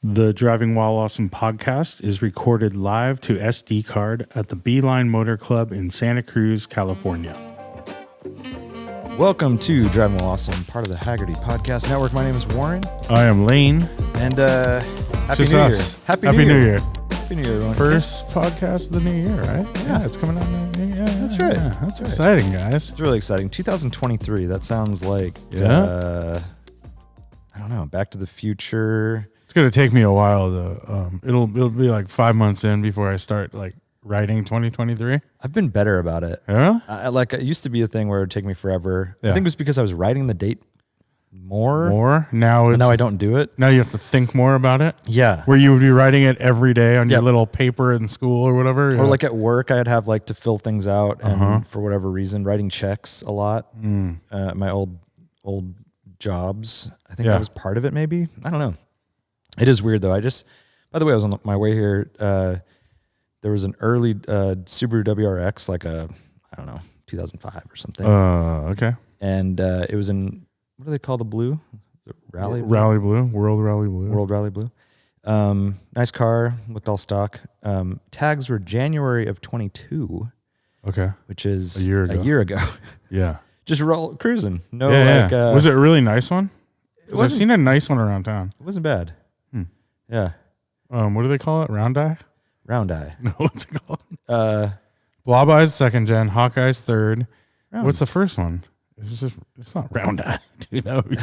The Driving While Awesome podcast is recorded live to SD card at the Beeline Motor Club in Santa Cruz, California. Welcome to Driving While Awesome, part of the Haggerty Podcast Network. My name is Warren. I am Lane. And Happy Just New us. Year. Happy New Year. Happy New Year, everyone. First podcast of the new year, right? Yeah. It's coming out. That's right. Yeah, that's That's exciting, guys. It's really exciting. 2023, that sounds like, Yeah. I don't know, Back to the Future. It's going to take me a while to, it'll be like 5 months in before I start like writing 2023. I've been better about it. Yeah? It used to be a thing where it would take me forever. Yeah. I think it was because I was writing the date more. Now But it's, now I don't do it. now you have to think more about it. Yeah. Where you would be writing it every day on your Yep. little paper in school or whatever. Or like at work, I'd have like to fill things out, and Uh-huh. for whatever reason, writing checks a lot. Mm. My old jobs, I think Yeah. that was part of it. Maybe, I don't know. It is weird though. By the way, I was on my way here. There was an early Subaru WRX, like I don't know, 2005 or something, Okay. and it was in, what do they call the blue? The Rally Blue, World Rally Blue. World Rally Blue. Nice car, looked all stock. Tags were January of 22, Okay. which is A year ago. Yeah. Just cruising. No, Yeah. Was it a really nice one? 'Cause I've wasn't- seen a nice one around town. It wasn't bad. Hmm. Yeah, What do they call it? Round eye? round eye. No, what's it called? Blob Eye's second gen, Hawkeye's third. round. What's the first one? It's not round eye. Dude, that would be,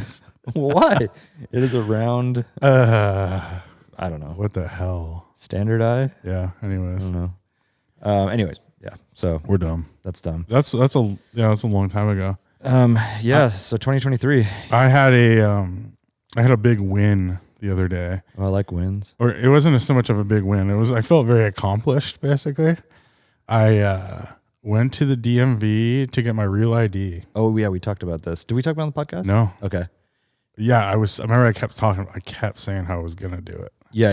Why? It is a round. I don't know. what the hell? Standard eye? Yeah, I anyways. don't know. Anyways, yeah. So We're dumb. that's dumb. That's a long time ago. Yeah. So 2023. I had a big win the other day. Oh, I like wins. Or it wasn't so much of a big win. I felt very accomplished, basically. I went to the DMV to get my real ID. Oh yeah, we talked about this. Did we talk about it on the podcast? No. Okay. Yeah, I remember I kept saying how I was going to do it. Yeah.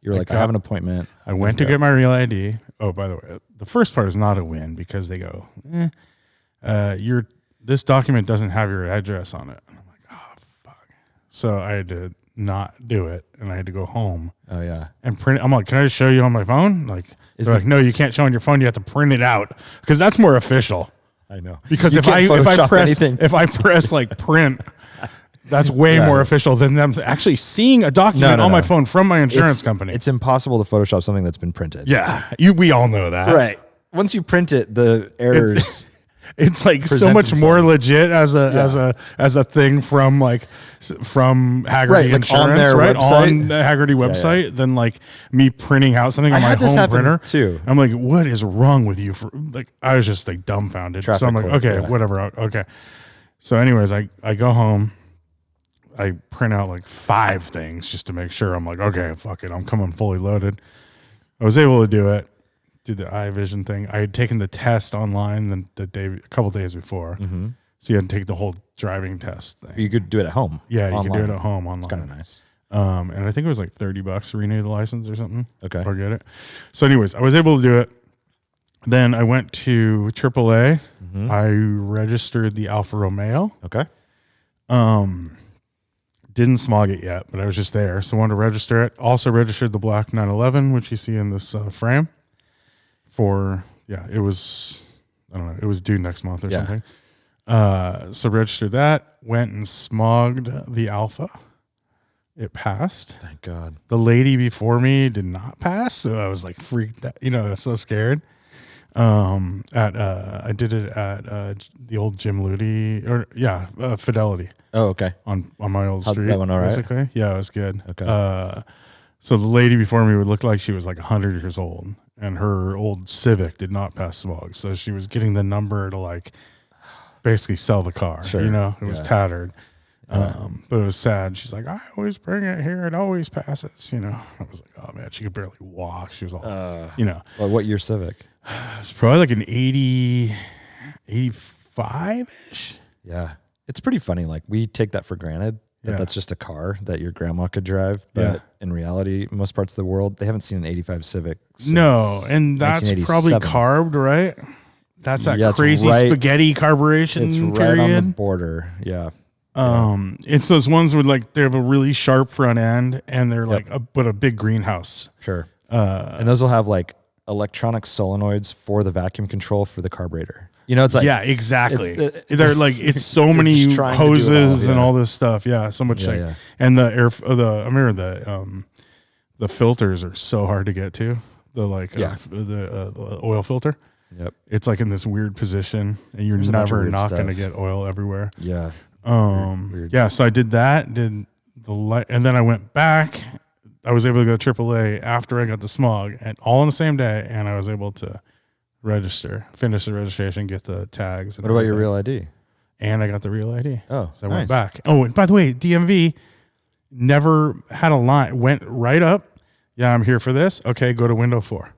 You were like, I have an appointment. I went to get my real ID. Oh, by the way, the first part is not a win because they go, this document doesn't have your address on it. And I'm like, oh, fuck. So I had to not do it, and I had to go home Oh yeah. and print it. I'm like, can I just show you on my phone? Like, Is they're the- like, no, you can't show on your phone. You have to print it out because that's more official. I know. Because You if can't I Photoshop press anything. if I press like print, that's way Yeah. more official than them actually seeing a document No, on my no. phone from my insurance company. It's impossible to Photoshop something that's been printed. Yeah, we all know that, Right. Once you print it, the errors. It's like so present much more themselves. legit as a thing from Haggerty Right, like on Insurance, their right? website. On the Haggerty website than like me printing out something on I my had this home happen printer too. I'm like, what is wrong with you? I was just like dumbfounded. So Traffic I'm like, court, okay, yeah. whatever. Okay. So anyways, I go home. I print out like 5 things just to make sure. I'm like, okay, fuck it. I'm coming fully loaded. I was able to do it. Do the eye vision thing. I had taken the test online a couple days before. Mm-hmm. So you had to take the whole driving test thing. You could do it at home. Yeah, you online. could do it at home online. It's kind of nice. And I think it was like $30 to renew the license or something. Okay. Or get it. So anyways, I was able to do it. Then I went to AAA. Mm-hmm. I registered the Alfa Romeo. Okay. Didn't smog it yet, but I was just there. So I wanted to register it. Also registered the black 911, which you see in this frame. It was, I don't know, it was due next month or Yeah. something. So registered that, went and smogged the Alpha. It passed. Thank God. The lady before me did not pass, so I was like freaked out, I was so scared. I did it at the old Jim Ludi, Fidelity. Oh, okay. On my old How'd street. that one all right? Basically. Yeah, it was good. Okay. So the lady before me would look like she was like 100 years old, and her old Civic did not pass smog. So she was getting the number to like basically sell the car. Sure. It was Yeah. tattered. But it was sad. She's like, I always bring it here. It always passes. I was like, oh man, she could barely walk. She was all, Well, what year Civic? it's probably like an 85-ish. Yeah. It's pretty funny. Like, we take that for granted that Yeah. that's just a car that your grandma could drive. But in reality, most parts of the world, they haven't seen an 85 Civic since No, and that's probably 1987. carbed, right? That's that Yeah, it's crazy right- spaghetti carburation It's right period. on the border. Yeah. It's those ones with like they have a really sharp front end and they're like a big greenhouse. Sure. And those will have like electronic solenoids for the vacuum control for the carburetor. You know, it's like exactly. They're like it's so many hoses and all this stuff. Yeah, so much and the I remember the filters are so hard to get to. The the oil filter. Yep. It's like in this weird position, and you're never not going to get oil everywhere. Yeah. Weird. Yeah. So I did that. Did the light, and then I went back. I was able to go to AAA after I got the smog, and all on the same day, and I was able to finish the registration, get the tags. What about your real ID? And I got the real ID. Oh, so I went back. Oh, and by the way, DMV never had a line. Went right up. Yeah, I'm here for this. Okay, go to window 4.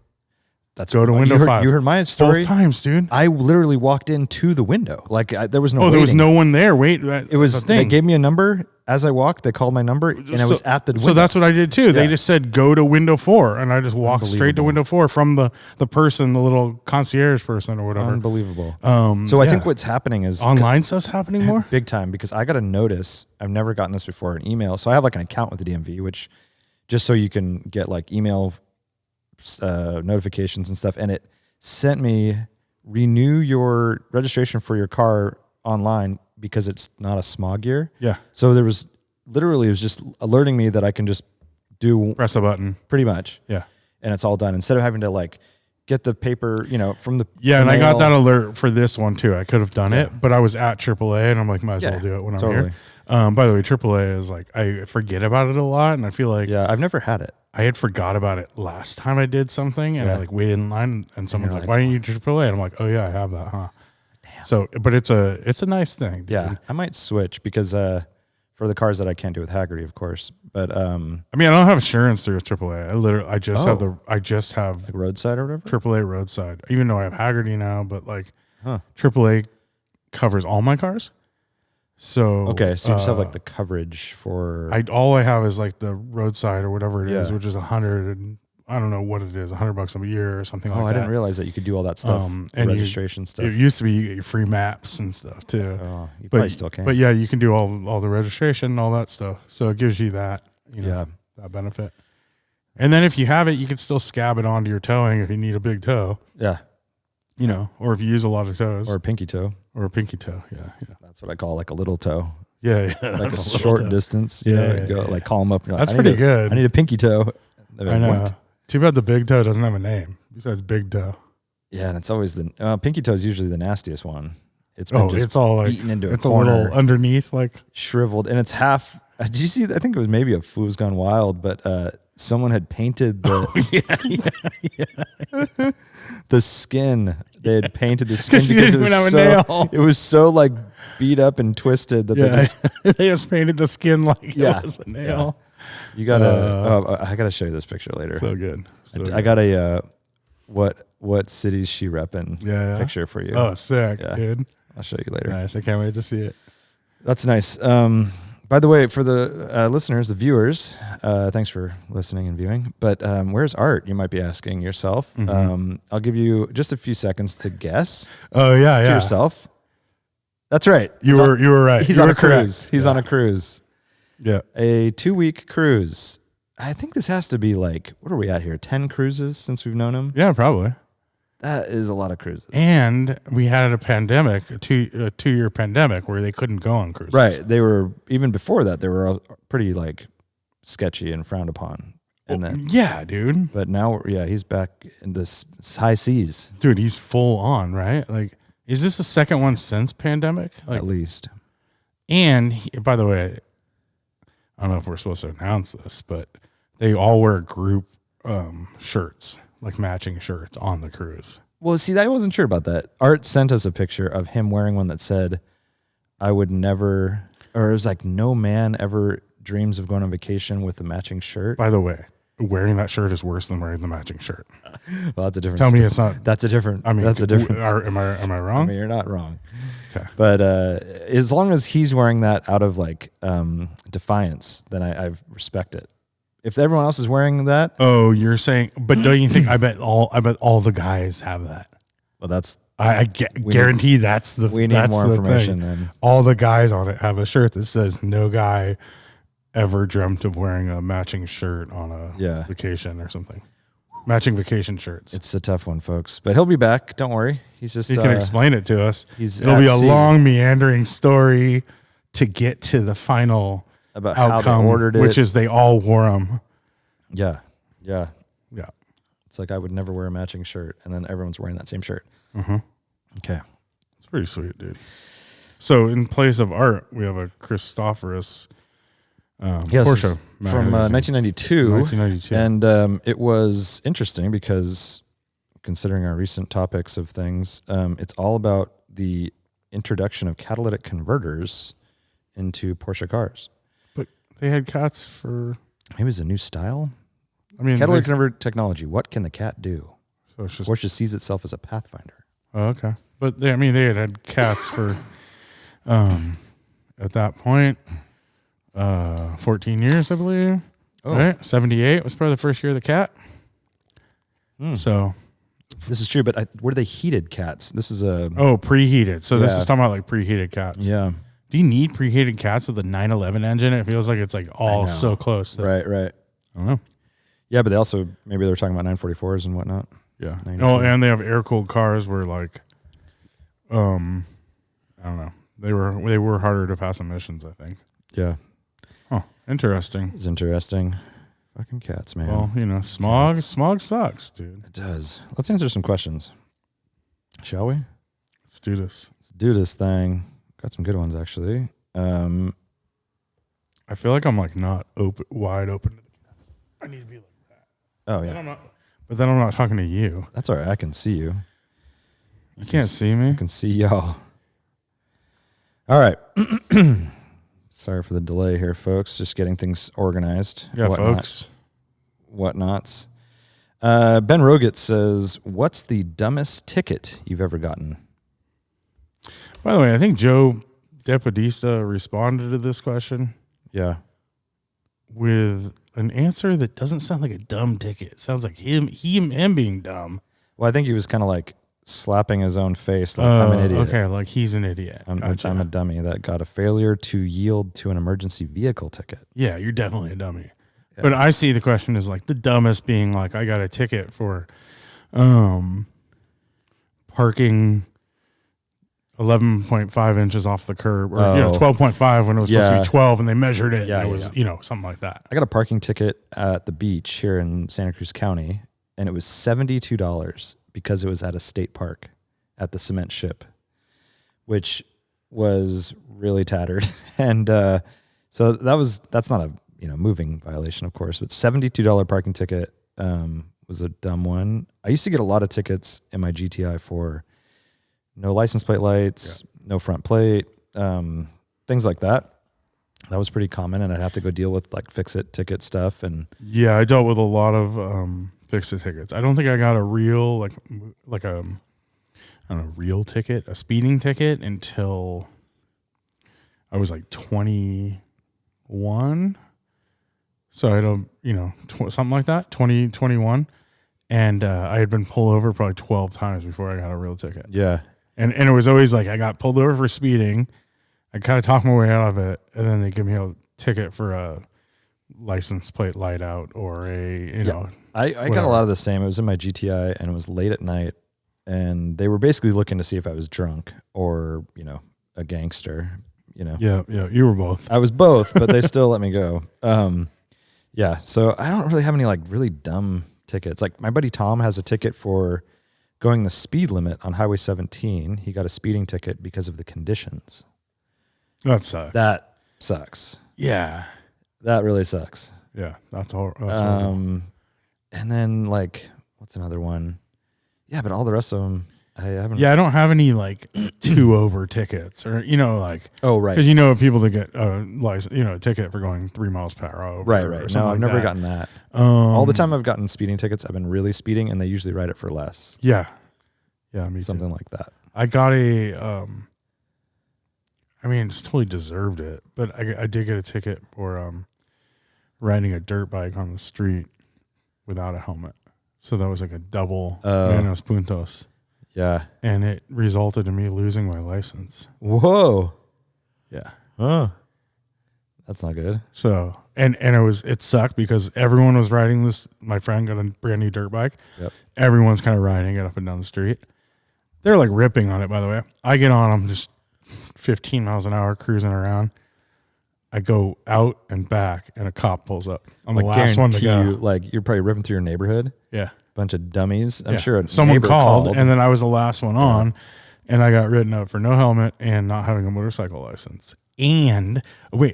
Go to window 5. You heard my story? Both times, dude. I literally walked into the window. Like there was no there was no one there. Wait. They gave me a number. As I walked, they called my number, and I was at the window. So that's what I did too. Yeah. They just said, go to window 4. And I just walked straight to window 4 from the person, the little concierge person or whatever. Unbelievable. So I think what's happening is... Online stuff's happening more? Big time, because I got a notice. I've never gotten this before, an email. So I have like an account with the DMV, which just so you can get like email notifications and stuff. And it sent me, renew your registration for your car online because it's not a smog year. Yeah. So there was literally, it was just alerting me that I can just press a button. Pretty much. Yeah. And it's all done instead of having to like get the paper, from the and mail. I got that alert for this one too. I could have done it, but I was at AAA and I'm like, might as well do it when I'm here. By the way, AAA is like, I forget about it a lot, and I feel like I've never had it. I had forgot about it last time I did something, and I like waited in line, and someone's like, "Why didn't you do AAA?" And I'm like, "Oh yeah, I have that, huh?" Damn. So, but it's a nice thing. Dude. Yeah, I might switch because for the cars that I can't do with Haggerty, of course. But I mean, I don't have insurance through AAA. I just have like roadside or whatever. AAA roadside, even though I have Haggerty now, but like AAA covers all my cars. So okay, so you just have like the coverage for. All I have is like the roadside or whatever it is, which is $100 and I don't know what it is, $100 a year or something like that. Oh, I didn't realize that you could do all that stuff, and registration stuff. It used to be you get your free maps and stuff too. Oh, you probably still can. But yeah, you can do all the registration and all that stuff. So it gives you that that benefit. And then if you have it, you can still scab it onto your towing if you need a big toe. Yeah. Or if you use a lot of toes. Or a pinky toe. Yeah. That's what I call like a little toe. Yeah. Like a short distance. Go like call them up. That's pretty good. I need a pinky toe. I know. Too bad the big toe doesn't have a name besides big toe. Yeah, and it's always the pinky toe is usually the nastiest one. It's all like eaten into it's corner, a little underneath, like shriveled, and it's half. Did you see? I think it was maybe a Fool's Gone Wild, but someone had painted the the skin. They had painted the skin because it was so like beat up and twisted that they just painted the skin like it was a nail. Yeah. You gotta. I gotta show you this picture later. So good. I got a what cities she reppin' picture for you. Oh, sick, dude. I'll show you later. Nice. I can't wait to see it. That's nice. By the way, for the listeners, the viewers, thanks for listening and viewing. But where's Art? You might be asking yourself. Mm-hmm. I'll give you just a few seconds to guess. Oh yeah, to yourself. That's right. You were right. He's on a cruise. He's on a cruise. Yeah. A 2-week cruise. I think this has to be like, what are we at here? 10 cruises since we've known him? Yeah, probably. That is a lot of cruises. And we had a pandemic, a 2-year pandemic where they couldn't go on cruises. Right. They were, even before that, they were pretty like sketchy and frowned upon. And then, yeah, dude. But now, he's back in this high seas. Dude, he's full on, right? Like, is this the second one since pandemic? Like, at least. And by the way, I don't know if we're supposed to announce this, but they all wear group shirts, like matching shirts on the cruise. Well, see, I wasn't sure about that. Art sent us a picture of him wearing one that said, I would never, or it was like, no man ever dreams of going on vacation with a matching shirt. By the way, wearing that shirt is worse than wearing the matching shirt. Well, that's a different Tell me it's not. That's a different. I mean, that's a different. Am I wrong? I mean, you're not wrong. Okay. But as long as he's wearing that out of like defiance, then I respect it. If everyone else is wearing that, you're saying, but don't you think? I bet all the guys have that. Well, that's guarantee that's the we need that's more the information. thing. Then All the guys on it have a shirt that says "No guy ever dreamt of wearing a matching shirt on a vacation or something." Matching vacation shirts. It's a tough one, folks, but he'll be back. Don't worry. He can explain it to us. It'll be a long, meandering story to get to the final about outcome, how they ordered it, which is they all wore them. Yeah. It's like I would never wear a matching shirt, and then everyone's wearing that same shirt. Mm-hmm. Okay, it's pretty sweet, dude. So in place of Art, we have a Christophorus Porsche from 1992. 1992, and it was interesting because, considering our recent topics of things, it's all about the introduction of catalytic converters into Porsche cars. But they had Cats for maybe it was a new style. I mean, catalytic converter technology. What can the Cat do? So it's just, Porsche sees itself as a pathfinder. Oh, okay, but they had Cats for at that point 14 years, I believe. Oh. Right, 78 was probably the first year of the Cat. So this is true, but were they heated Cats? This is a preheated. So this is talking about like preheated Cats. Yeah. Do you need preheated Cats with a 911 engine? It feels like it's like all so close. Right. I don't know. Yeah, but they also maybe they were talking about 944s and whatnot. Yeah. Oh, and they have air cooled cars where like, I don't know. They were harder to pass emissions, I think. Yeah. Oh, interesting. It's interesting. Fucking Cats, man. Well, smog sucks, dude. It does. Let's answer some questions, shall we? Let's do this. Let's do this thing. Got some good ones actually. I feel like I'm like not wide open. I need to be like that. Oh yeah. But then I'm not talking to you. That's all right. I can see you. You can't see me. I can see y'all. All right. Sorry for the delay here, folks. Just getting things organized. Yeah, folks. Whatnots. Ben Roget says, "What's the dumbest ticket you've ever gotten?" By the way, I think Joe DePodista responded to this question. Yeah. With an answer that doesn't sound like a dumb ticket. It sounds like him being dumb. Well, I think he was kind of like slapping his own face. Like, I'm an idiot. Okay, like he's an idiot. I'm a dummy that got a failure to yield to an emergency vehicle ticket. Yeah, you're definitely a dummy. Yeah. But I see the question as like the dumbest being like, I got a ticket for parking 11.5 inches off the curb, or 12.5 when it was supposed to be 12, and they measured it. And it was something like that. I got a parking ticket at the beach here in Santa Cruz County, and it was $72 because it was at a state park at the cement ship, which was really tattered. And so that's not a moving violation, of course, but $72 parking ticket was a dumb one. I used to get a lot of tickets in my GTI for no license plate lights, no front plate, things like that. That was pretty common, and I'd have to go deal with like fix-it ticket stuff. And yeah, I dealt with a lot of fix-it tickets. I don't think I got a real real ticket, a speeding ticket, until I was like 21. So I don't, something like that, 20, 21. And I had been pulled over probably 12 times before I got a real ticket. Yeah. And it was always like I got pulled over for speeding. I kind of talked my way out of it, and then they give me a ticket for a license plate light out or I got a lot of the same. It was in my GTI, and it was late at night, and they were basically looking to see if I was drunk or a gangster. Yeah, you were both. I was both, but they still let me go. Yeah, so I don't really have any like really dumb tickets. Like my buddy Tom has a ticket for going the speed limit on Highway 17. He got a speeding ticket because of the conditions. That sucks. That sucks. Yeah. That really sucks. Yeah, that's horrible. And then like, what's another one? Yeah, but all the rest of them, I haven't. Yeah, I don't have any like 2 over tickets or like. Oh right. Because people that get a ticket for going 3 miles per hour over. Right. No, I've never gotten that. All the time I've gotten speeding tickets, I've been really speeding, and they usually write it for less. Yeah. Yeah, me something too. like that. I got it's totally deserved it, but I did get a ticket for riding a dirt bike on the street without a helmet. So that was like a double menos puntos. Yeah. and it resulted in me losing my license. Whoa. Yeah. Oh, that's not good. So, and it sucked because everyone was riding this. My friend got a brand new dirt bike. Yep. Everyone's kind of riding it up and down the street. They're like ripping on it, by the way. I get on, I'm just 15 miles an hour cruising around. I go out and back, and a cop pulls up. I'm the last one to go. Like you're probably ripping through your neighborhood. Yeah. Bunch of dummies. I'm sure someone called, and then I was the last one on, and I got written up for no helmet and not having a motorcycle license. And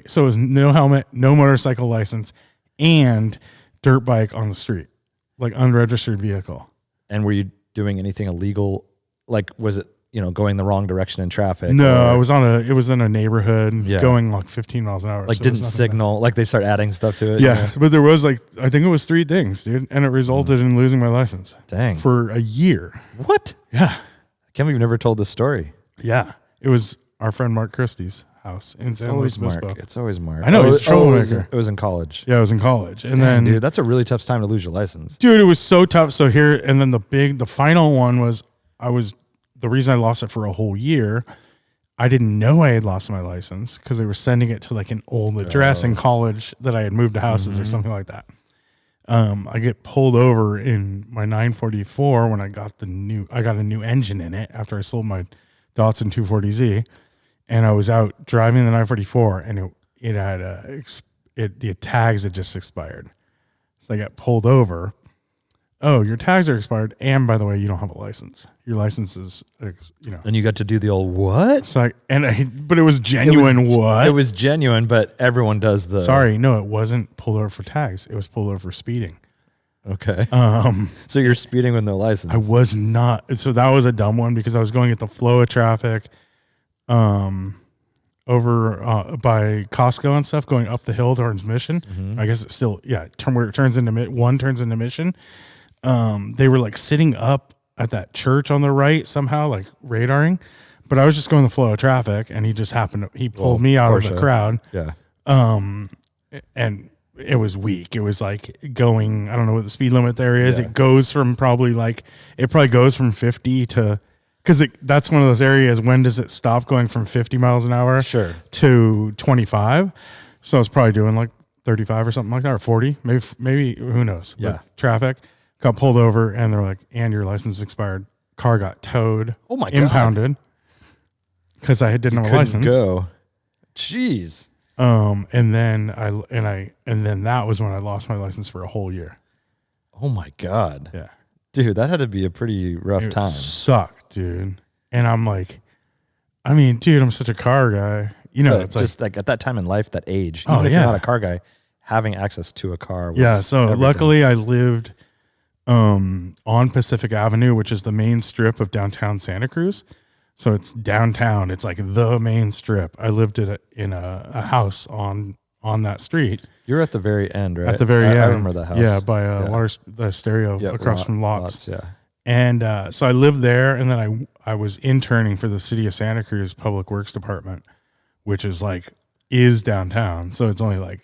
so it was no helmet, no motorcycle license, and dirt bike on the street, like unregistered vehicle. And were you doing anything illegal? Like, was it, going the wrong direction in traffic? No, it was in a neighborhood going like 15 miles an hour. Like, so didn't signal, like they start adding stuff to it? Yeah. But there was I think it was 3 things, dude. And it resulted in losing my license. Dang. For a year. What? Yeah. I can't believe you've never told this story. Yeah. It was our friend Mark Christie's house in San Luis Obispo. It's always Mark. I know, he's a troublemaker. It was in college. Yeah, it was in college. And then, dude, that's a really tough time to lose your license. Dude, it was so tough. So here, and then the final one was, the reason I lost it for a whole year, I didn't know I had lost my license because they were sending it to like an old address in college that I had moved to houses or something like that. I get pulled over in my 944 when I got a new engine in it after I sold my Datsun 240Z, and I was out driving the 944, and it had the tags had just expired, so I got pulled over. Oh, your tags are expired, and by the way, you don't have a license. Your license is, And you got to do the old what? So but it was genuine. It was genuine, but everyone does the. Sorry, no, it wasn't pulled over for tags. It was pulled over for speeding. Okay. So you're speeding with no license. I was not. So that was a dumb one because I was going at the flow of traffic, over by Costco and stuff, going up the hill towards Mission. Mm-hmm. I guess it's still where it turns into Mission. They were like sitting up at that church on the right somehow, like radaring, but I was just going the flow of traffic, and he pulled me out Porsche. of the crowd. Yeah. And it was weak. It was like going, I don't know what the speed limit there is. Yeah. It goes from probably goes from 50 to, because that's one of those areas. When does it stop going from 50 miles an hour to 25? So I was probably doing like 35 or something like that, or 40, maybe who knows? Yeah. But traffic, got pulled over, and they're like, and your license expired. Car got towed. Oh my God. Impounded. Because I didn't have a license. Go. Jeez. And then that was when I lost my license for a whole year. Oh my God. Yeah. Dude, that had to be a pretty rough time. Sucked, dude. And I'm like, dude, I'm such a car guy. It's just like at that time in life, that age. Even if you're not a car guy, having access to a car was so everything. Luckily I lived on Pacific Avenue, which is the main strip of downtown Santa Cruz. So it's downtown. It's like the main strip. I lived in a house on that street. You're at the very end, right? At the very end. I remember that house. Yeah, by the stereo across from Lots. Yeah. And so I lived there, and then I was interning for the city of Santa Cruz Public Works Department, which is downtown. So it's only like,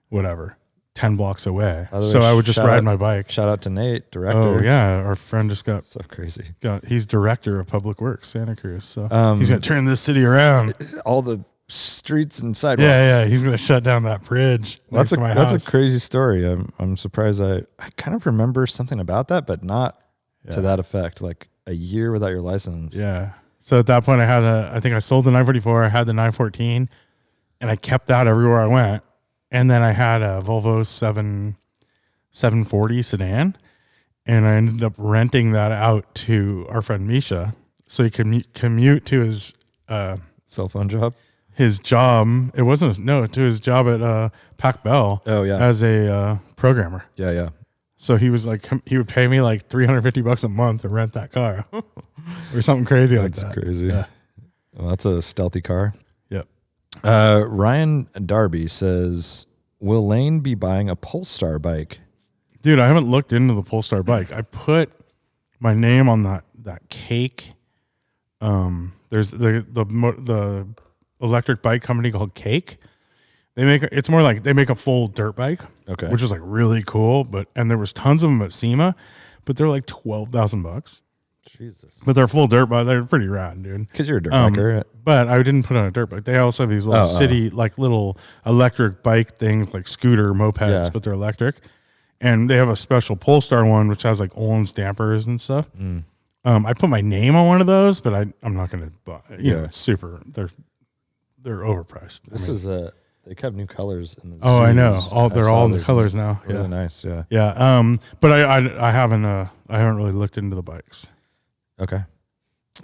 whatever, 10 blocks away. So I would just ride my bike. Shout out to Nate, director. Oh, yeah. Our friend just got so crazy. He's director of Public Works, Santa Cruz. So he's going to turn this city around. All the streets and sidewalks. Yeah. He's going to shut down that bridge. That's a crazy story. I'm surprised. I kind of remember something about that, but not to that effect. Like a year without your license. Yeah. So at that point, I think I sold the 944. I had the 914, and I kept that everywhere I went. And then I had a Volvo 740 sedan, and I ended up renting that out to our friend Misha, so he could commute to his cell phone job. His job. It wasn't to his job at Pac Bell. Oh yeah, as a programmer. Yeah. So he was like, he would pay me like $350 a month to rent that car, or something crazy like that. That's crazy. Yeah. Well, that's a stealthy car. Yep. Ryan Darby says, will Lane be buying a Polestar bike? Dude, I haven't looked into the Polestar bike. I put my name on that cake. There's the electric bike company called Cake. They make a full dirt bike, okay, which is like really cool. And there was tons of them at SEMA, but they're like $12,000. Jesus. But they're full dirt bike. They're pretty rad, dude. Because you're a dirt biker. But I didn't put on a dirt bike. They also have these little city, like little electric bike things, like scooter mopeds, but they're electric. And they have a special Polestar one, which has like Olin's dampers and stuff. I put my name on one of those, but I'm not going to buy. You know, super. They're overpriced. This is a. They have new colors in the. Oh, I know. They're all in the colors now. Really nice. Yeah. Yeah. But I haven't really looked into the bikes. Okay.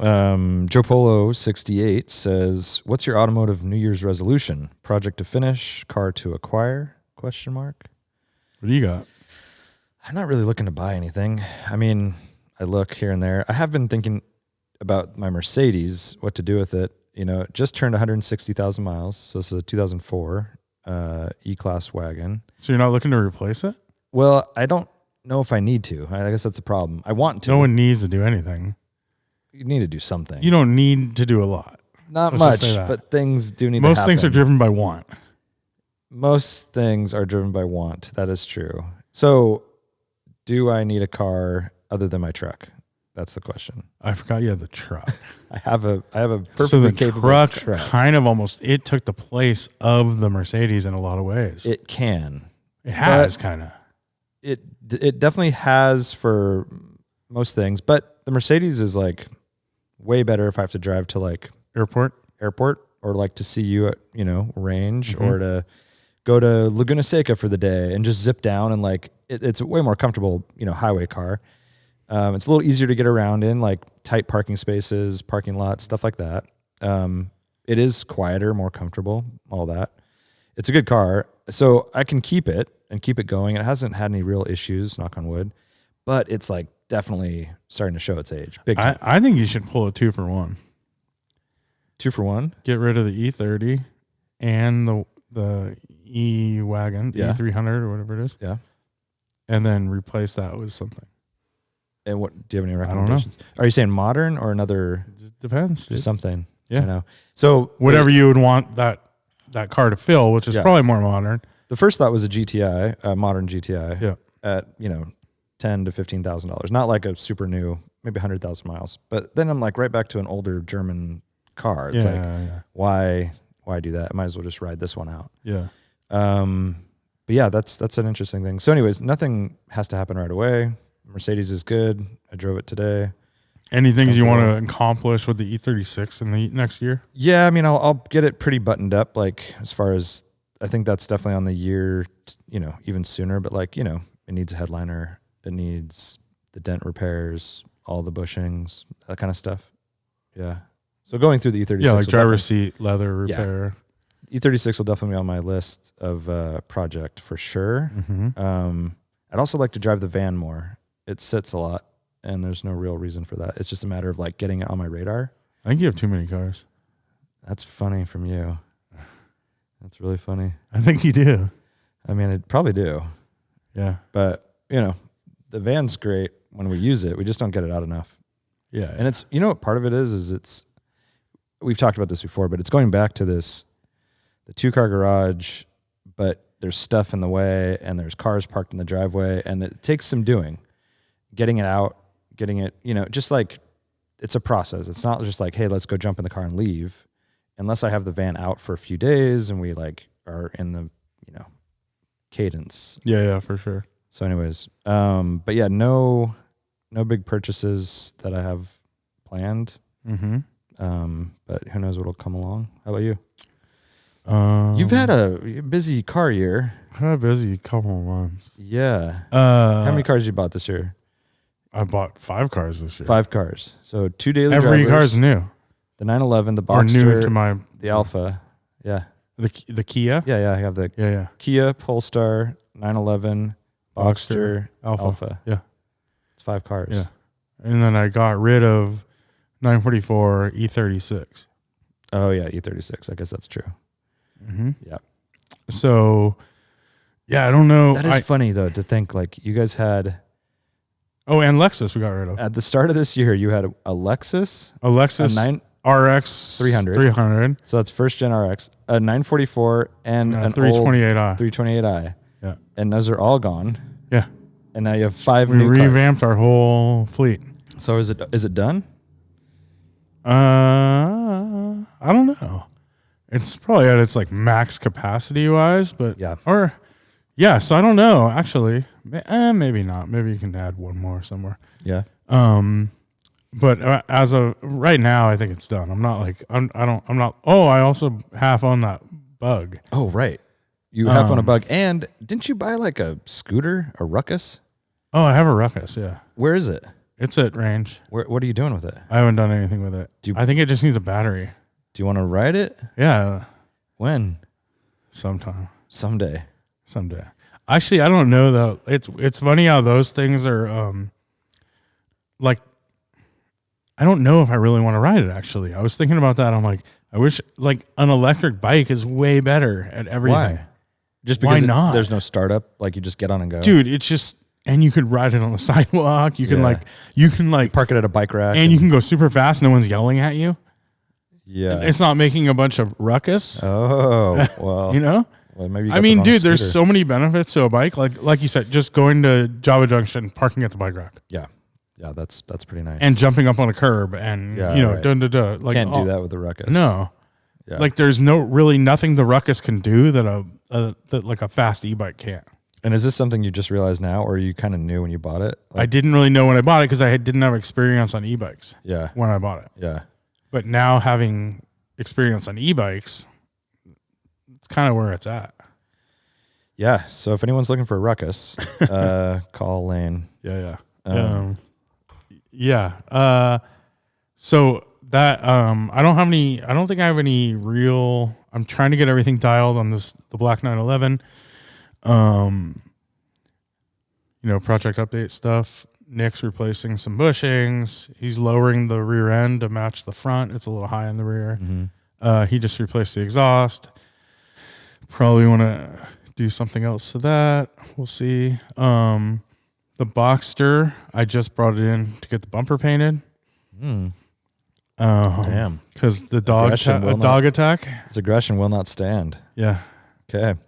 Joe Polo 68 says, "What's your automotive New Year's resolution? Project to finish, car to acquire? Question mark. What do you got? I'm not really looking to buy anything. I mean, I look here and there. I have been thinking about my Mercedes, what to do with it. You know, it just turned 160,000 miles. So this is a 2004 E-Class wagon. So you're not looking to replace it? Well, I don't know if I need to. I guess that's the problem. I want to. No one needs to do anything. You need to do something. You don't need to do a lot. Not much, but things do need to happen. Most things are driven by want. Most things are driven by want. That is true. So do I need a car other than my truck? That's the question. I forgot you had the truck. I have a perfectly capable truck. Kind of almost, it took the place of the Mercedes in a lot of ways. It can. It has kind of. It definitely has for most things, but the Mercedes is like way better if I have to drive to like airport or like to see you at, you know, range or to go to Laguna Seca for the day and just zip down and like it's a way more comfortable, you know, highway car. It's a little easier to get around in, like tight parking spaces, parking lots, stuff like that. It is quieter, more comfortable, all that. It's a good car, so I can keep it and keep it going. It hasn't had any real issues, knock on wood, but it's like definitely starting to show its age. Big time. I think you should pull a 2-for-1. 2-for-1? Get rid of the E30 and the E-Wagon, the E300 or whatever it is. Yeah. And then replace that with something. And what do you have any recommendations? Are you saying modern or another? It depends. Just something. Yeah. You know. So whatever you would want that car to fill, which is probably more modern. The first thought was a GTI, a modern GTI. Yeah. At, you know, $10,000 to $15,000. Not like a super new, maybe 100,000 miles. But then I'm like right back to an older German car. It's why do that? I might as well just ride this one out. Yeah. But yeah, that's an interesting thing. So anyways, nothing has to happen right away. Mercedes is good. I drove it today. Any things you want to accomplish with the E36 in the next year? Yeah, I mean, I'll get it pretty buttoned up. Like as far as I think that's definitely on the year, you know, even sooner. But like, you know, it needs a headliner. It needs the dent repairs, all the bushings, that kind of stuff. Yeah. So going through the E36. Yeah, like driver's seat, leather repair. Yeah. E36 will definitely be on my list of project for sure. I'd also like to drive the van more. It sits a lot, and there's no real reason for that. It's just a matter of like getting it on my radar. I think you have too many cars. That's funny from you. That's really funny. I think you do. I mean, I probably do. Yeah. But, you know, the van's great when we use it. We just don't get it out enough. Yeah. And it's, you know what part of it is we've talked about this before, but it's going back to this, the 2-car garage, but there's stuff in the way and there's cars parked in the driveway, and it takes some doing. Getting it out, getting it, you know, just like it's a process. It's not just like, hey, let's go jump in the car and leave. Unless I have the van out for a few days and we like are in the, you know, cadence. Yeah, for sure. So anyways, but yeah, no big purchases that I have planned. But who knows what'll come along. How about you? You've had a busy car year. I had a busy couple of months. Yeah. How many cars you bought this year? I bought 5 cars this year. 5 cars. So 2 daily Every drivers. car's new. The 911, the Boxster. Or new to the Alpha. Yeah. The Kia? Yeah. I have the Kia, Polestar, 911, Boxster, Alpha. Yeah. It's 5 cars. Yeah. And then I got rid of 944 E36. Oh, yeah, E36. I guess that's true. Yeah. So, yeah, I don't know. That is funny, though, to think like you guys had... Oh, and Lexus we got rid of. At the start of this year, you had a Lexus. A Lexus RX 300. So that's first gen RX. A 944 and an 328i. 328i. Yeah. And those are all gone. Yeah. And now you have 5 we new revamped cars. our whole fleet. So is it done? I don't know. It's probably at its like max capacity wise, but Yeah. So I don't know actually. Maybe not. Maybe you can add one more somewhere. Yeah. But as of right now, I think it's done. I'm not like I'm not. Oh, I also half own that Bug. Oh, right. You have on a Bug, and didn't you buy like a scooter, a Ruckus? Oh, I have a Ruckus. Yeah. Where is it? It's at range. What are you doing with it? I haven't done anything with it. I think it just needs a battery. Do you want to ride it? Yeah. When? Sometime. Someday. Actually, I don't know though. It's funny how those things are like I don't know if I really want to ride it actually. I was thinking about that. I'm like, I wish like an electric bike is way better at everything. Why? Just because Why not? There's no startup, like you just get on and go. Dude, it's just and you could ride it on the sidewalk. You can park it at a bike rack. And you can go super fast. No one's yelling at you. Yeah. It's not making a bunch of ruckus. Oh, well. You know? Well, maybe you I mean, dude, there's so many benefits to a bike. Like you said, just going to Java Junction, parking at the bike rack. Yeah. Yeah, that's pretty nice. And jumping up on a curb and, right. Like, can't do that with the Ruckus. No. Yeah. Like there's nothing the Ruckus can do that like a fast e-bike can't. And is this something you just realized now, or you kind of knew when you bought it? I didn't really know when I bought it because I didn't have experience on e-bikes. Yeah. When I bought it. Yeah. But now having experience on e-bikes, it's kind of where it's at. Yeah. So if anyone's looking for a Ruckus, call Lane. Yeah. So that I don't think I have any real. I'm trying to get everything dialed on the Black 911. Project update stuff. Nick's replacing some bushings. He's lowering the rear end to match the front. It's a little high in the rear. Mm-hmm. He just replaced the exhaust. Probably want to do something else to that. We'll see. The Boxster, I just brought it in to get the bumper painted. Damn. Because the dog attack. Its aggression will not stand. Yeah. Okay.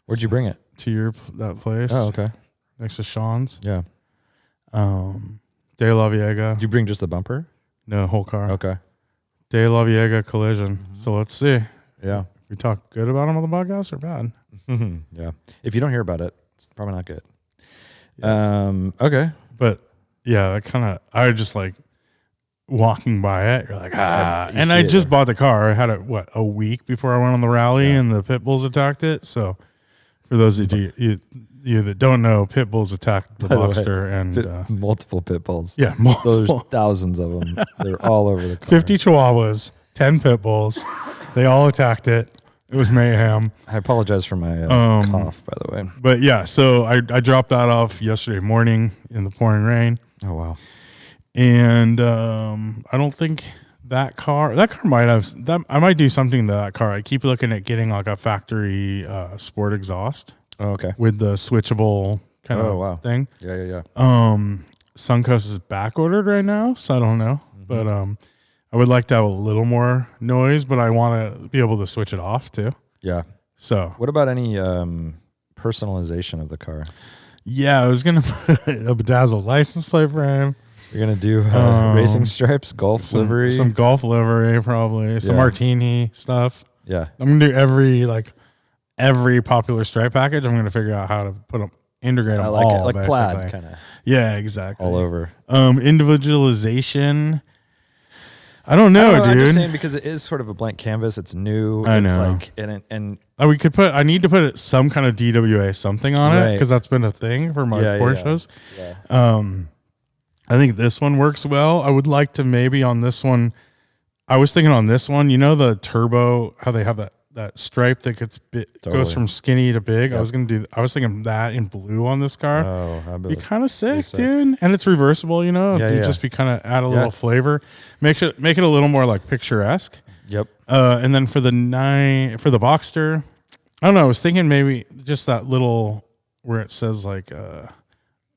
Where'd you bring it? To that place. Oh, okay. Next to Sean's. Yeah. De La Viega. Did you bring just the bumper? No, whole car. Okay. De La Viega collision. Mm-hmm. So let's see. Yeah. If we talk good about him on the podcast or bad. Yeah. If you don't hear about it, it's probably not good. Yeah. Okay. But yeah, I just like walking by it. You're like, and I just bought the car. I had it, a week before I went on the rally and the pit bulls attacked it. So for those of you that don't know, pit bulls attacked the Boxster and multiple pit bulls. Yeah, multiple. There's thousands of them. They're all over the car. 50 Chihuahuas, 10 pit bulls. They all attacked it. It was mayhem. I apologize for my cough, by the way. But yeah, so I dropped that off yesterday morning in the pouring rain. Oh, wow. And I don't think that car might have that. I might do something to that car. I keep looking at getting like a factory sport exhaust. Oh, okay. With the switchable kind of thing. Yeah. Suncoast is back ordered right now, so I don't know. Mm-hmm. But I would like to have a little more noise, but I want to be able to switch it off too. Yeah. So what about any personalization of the car? Yeah, I was gonna put a bedazzled license plate for him. You're gonna do racing stripes, golf livery, some golf livery, probably some martini stuff. Yeah, I'm gonna do every popular stripe package. I'm gonna figure out how to put them, integrate them like all, it. Like basically. plaid kind of. Yeah, exactly. All over. Individualization. I don't know, dude. I'm just saying because it is sort of a blank canvas. It's new. I it's know. Like and we could put. I need to put some kind of DWA something on it because that's been a thing for my Porsches. Yeah. I think this one works well. I would like to maybe on this one. I was thinking on this one. You know the turbo, how they have that stripe that goes from skinny to big. Yep. I was thinking that in blue on this car. Oh, that'd be kind of sick, dude. And it's reversible, just be kind of add a little flavor, make it a little more like picturesque. Yep. And then for the Boxster, I don't know. I was thinking maybe just that little where it says like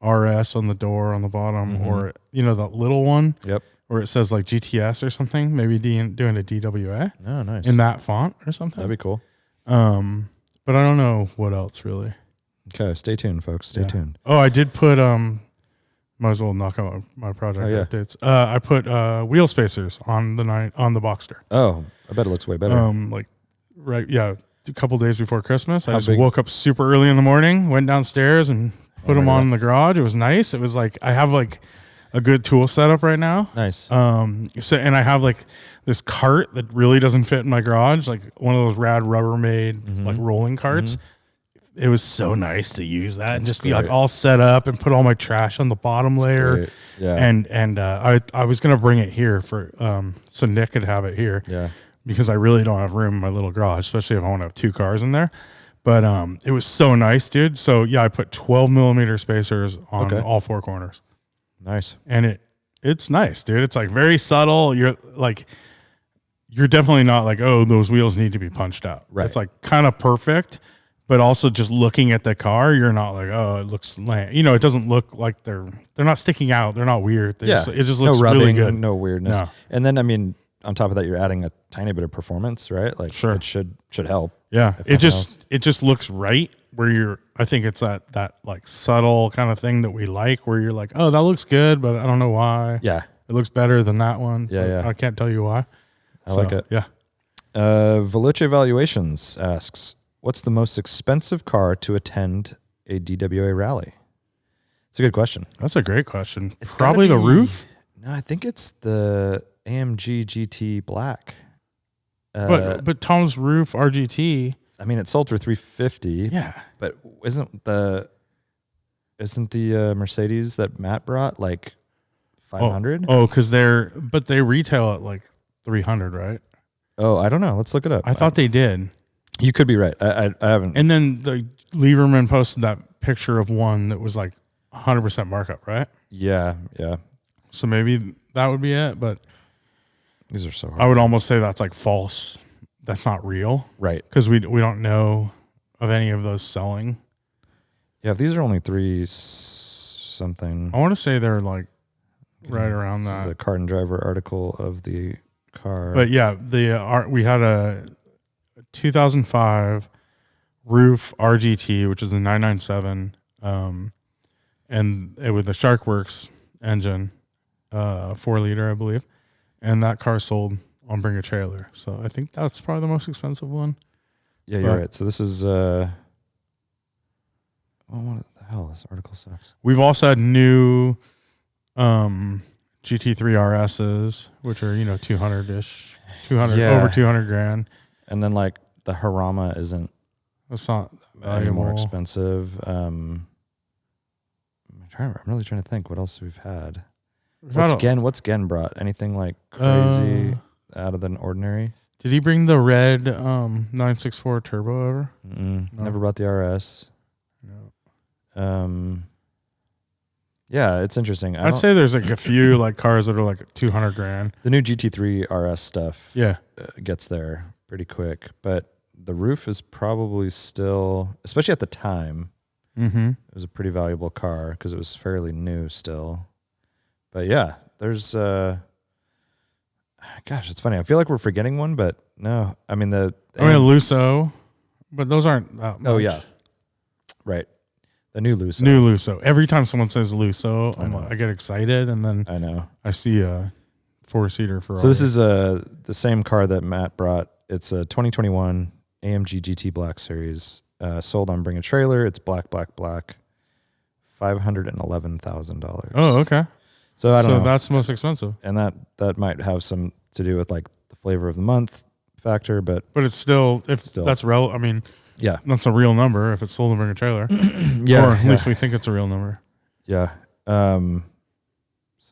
RS on the door on the bottom, or that little one. Yep. Where it says like GTS or something, maybe doing a DWA. Oh, nice. In that font or something. That'd be cool. But I don't know what else really. Okay, stay tuned, folks. Stay tuned. Oh, I did put Might as well knock out my project Oh, yeah. updates. I put wheel spacers on the Boxster. Oh, I bet it looks way better. A couple days before Christmas. I How just big? woke up super early in the morning, went downstairs and put them on in the garage. It was nice. It was like I have like a good tool setup right now. Nice. And I have like this cart that really doesn't fit in my garage, like one of those rad Rubbermaid like rolling carts. It was so nice to use that and just be like all set up and put all my trash on the bottom layer. Great. Yeah. And I was gonna bring it here for so Nick could have it here. Yeah. Because I really don't have room in my little garage, especially if I want to have 2 cars in there. But it was so nice, dude. So yeah, I put 12 millimeter spacers on all 4 corners. Nice. And it's nice, dude. It's like very subtle. You're definitely not like, oh, those wheels need to be punched out. Right. It's like kind of perfect. But also just looking at the car, you're not like, oh, it looks lame. You know, it doesn't look like they're not sticking out. They're not weird. It just looks no rubbing, really good. No weirdness. No. And then, I mean, on top of that, you're adding a tiny bit of performance, right? Like, Sure. it should help. Yeah. It just looks right where I think it's that like subtle kind of thing that we like where you're like, oh, that looks good, but I don't know why. Yeah. It looks better than that one. Yeah. I can't tell you why. I like it. Yeah. Veloce Valuations asks, what's the most expensive car to attend a DWA rally? It's a good question. That's a great question. It's probably the roof. No, I think it's the AMG GT Black. But Tom's Roof RGT. I mean, it sold for $350. Yeah. But isn't the Mercedes that Matt brought like $500? Oh, because they retail at like $300, right? Oh, I don't know. Let's look it up. I thought they did. You could be right. I haven't. And then the Lieberman posted that picture of one that was like 100% markup, right? Yeah. So maybe that would be it, but These are so hard. I would almost say that's like false. That's not real. Right. Because we don't know of any of those selling. Yeah, if these are only $3 something. I want to say they're like right around This that. is a car and driver article of the car. But yeah, we had a 2005 Roof RGT, which is a 997, and it with the Sharkworks engine, 4-liter, I believe, and that car sold on Bring a Trailer. So I think that's probably the most expensive one. Yeah, you're right. So this is what the hell? This article sucks. We've also had new GT3 RSs, which are 200-ish, over 200 grand. And then like the Harama isn't That's not any more valuable. expensive. I'm really trying to think what else we've had. What's Gen brought? Anything like crazy out of the ordinary? Did he bring the red 964 turbo ever? No. No. Never brought the RS. No. Yeah, it's interesting. I'd say there's like a few like cars that are like 200 grand. The new GT3 RS stuff Yeah. gets there pretty quick, but the roof is probably still, especially at the time, it was a pretty valuable car because it was fairly new still. But yeah, there's gosh, it's funny. I feel like we're forgetting one, but no. I mean a Lusso, but those aren't that much. Oh yeah, right. The new Lusso. New Lusso. Every time someone says Lusso, I get excited, and then I know I see a 4-seater for. So this is the same car that Matt brought. It's a 2021 AMG GT Black Series, sold on Bring a Trailer. It's black, $511,000. Oh, okay. So I don't know. So that's the most expensive, and that might have some to do with like the flavor of the month factor, but it's still that's real. I mean, yeah, that's a real number if it's sold in Bring a Trailer. Yeah, or at least we think it's a real number. Yeah. So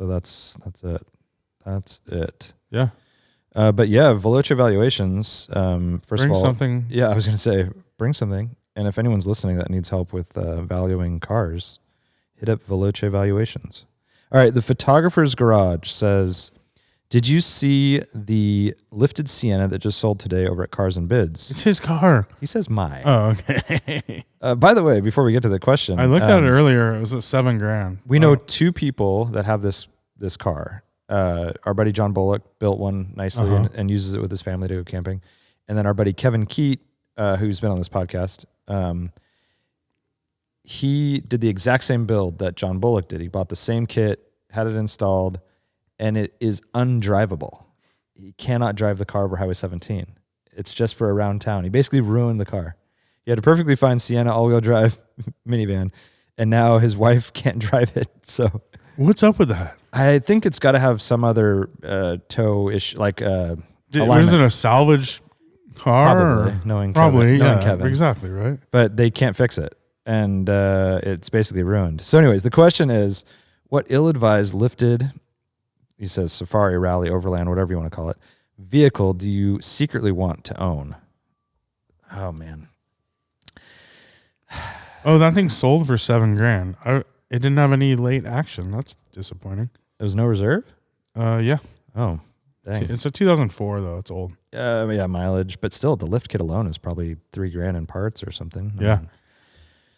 that's it. That's it. Yeah. But yeah, Veloce Valuations. First of all, something. Yeah, I was going to say, bring something. And if anyone's listening that needs help with valuing cars, hit up Veloce Valuations. All right, the Photographer's Garage says, did you see the lifted Sienna that just sold today over at Cars and Bids? It's his car. He says my. Oh, okay. By the way, before we get to the question, I looked at it earlier. It was at $7,000. We know 2 people that have this car. Our buddy John Bullock built one nicely and uses it with his family to go camping. And then our buddy Kevin Keat, who's been on this podcast, he did the exact same build that John Bullock did. He bought the same kit, had it installed, and it is undrivable. He cannot drive the car over Highway 17. It's just for around town. He basically ruined the car. He had a perfectly fine Sienna all-wheel drive minivan, and now his wife can't drive it. So what's up with that? I think it's got to have some other tow issue, like Was it a salvage car? Probably, knowing Kevin. Exactly, right? But they can't fix it, and it's basically ruined. So anyways, the question is, what ill-advised lifted, he says Safari, Rally, Overland, whatever you want to call it, vehicle do you secretly want to own? Oh, man. Oh, that thing sold for $7,000. It didn't have any late action. That's disappointing. There was no reserve? Yeah. Oh, dang. It's a 2004 though. It's old. Yeah, mileage, but still, the lift kit alone is probably $3,000 in parts or something. Yeah.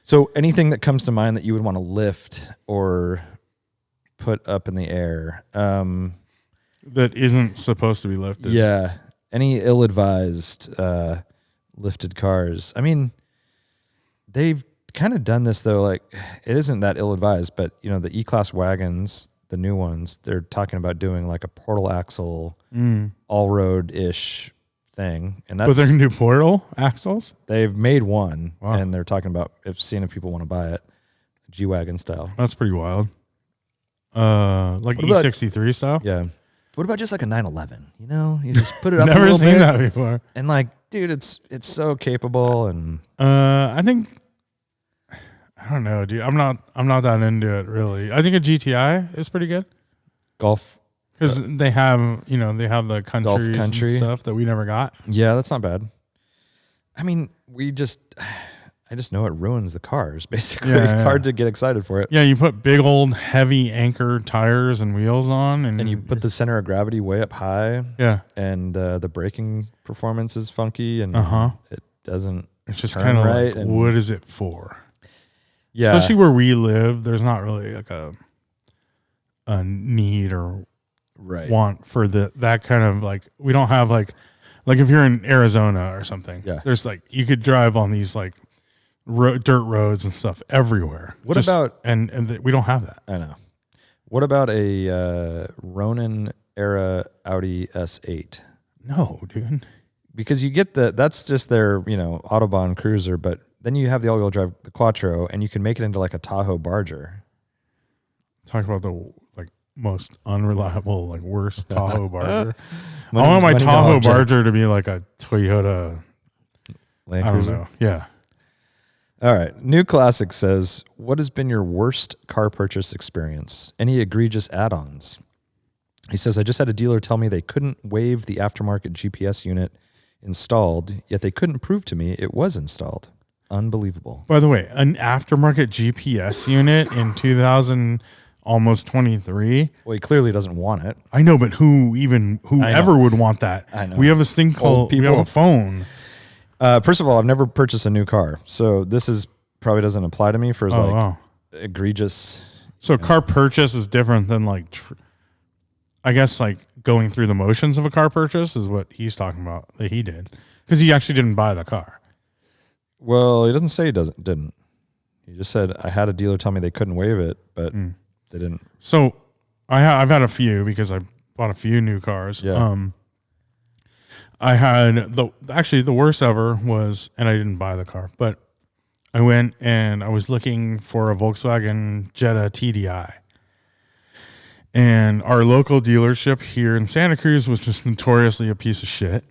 So anything that comes to mind that you would want to lift or put up in the air? That isn't supposed to be lifted. Yeah. Any ill-advised lifted cars? I mean, they've kind of done this though. Like, it isn't that ill-advised, but you know, the E-Class wagons, the new ones, they're talking about doing like a portal axle, all-road-ish thing, and that's. But they're gonna do portal axles. They've made one, wow. And they're talking about seeing if people want to buy it, G-wagon style. That's pretty wild. Like E63 style. Yeah. What about just like a 911? You know, you just put it up. Never a little seen bit, that before. and like, dude, it's so capable. And I think. I don't know, dude. I'm not that into it really. I think a GTI is pretty good. Golf, because they have the countries and stuff that we never got. Yeah, that's not bad. I mean, I just know it ruins the cars. Basically, it's hard to get excited for it. Yeah, you put big old heavy anchor tires and wheels on, and you put the center of gravity way up high. Yeah, and the braking performance is funky, and it doesn't. It's just kind of right. Like, what is it for? Yeah, especially where we live, there's not really like a need or want for that kind of like. We don't have like if you're in Arizona or something. Yeah, there's like you could drive on these like dirt roads and stuff everywhere. What about we don't have that. I know. What about a Ronin era Audi S8? No, dude. Because you get that's just their Autobahn cruiser, but then you have the all-wheel drive, the Quattro, and you can make it into like a Tahoe Barger. Talk about the like most unreliable, like worst Tahoe Barger. I want my Tahoe Barger to be like a Toyota Land Cruiser. I don't know. Yeah. All right. New Classic says, what has been your worst car purchase experience? Any egregious add-ons? He says, I just had a dealer tell me they couldn't waive the aftermarket GPS unit installed, yet they couldn't prove to me it was installed. Unbelievable. By the way, an aftermarket GPS unit in 2000, almost 23. Well, he clearly doesn't want it. I know, but whoever would want that? I know. We have this thing called we have a phone. First of all, I've never purchased a new car, so this is probably doesn't apply to me for egregious. So car purchase is different than like, I guess like going through the motions of a car purchase is what he's talking about that he did because he actually didn't buy the car. Well, he doesn't say he didn't. He just said, I had a dealer tell me they couldn't waive it, but they didn't. So I've had a few because I bought a few new cars. Yeah. I had the worst ever was, and I didn't buy the car, but I went and I was looking for a Volkswagen Jetta TDI. And our local dealership here in Santa Cruz was just notoriously a piece of shit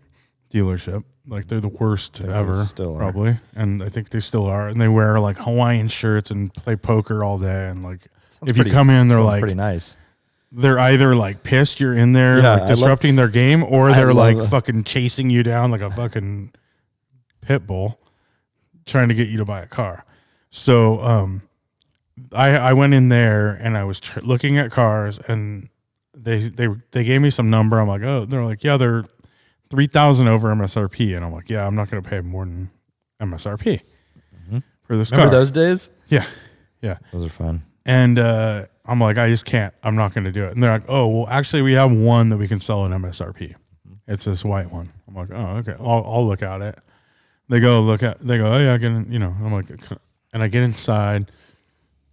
dealership. Like they're the worst ever, probably. And I think they still are. And they wear like Hawaiian shirts and play poker all day. And like, if you come in, they're like pretty nice. They're either like pissed you're in there, like disrupting their game, or they're like fucking chasing you down like a fucking pit bull, trying to get you to buy a car. So, I went in there and I was looking at cars, and they gave me some number. I'm like, oh, they're like, yeah, they're 3,000 over MSRP, and I'm like, yeah, I'm not going to pay more than MSRP for this car. Remember those days? Yeah. Those are fun. And I'm like, I just can't. I'm not going to do it. And they're like, oh, well, actually, we have one that we can sell at MSRP. It's this white one. I'm like, oh, okay. I'll look at it. They go, oh, yeah, I can, I'm like, and I get inside,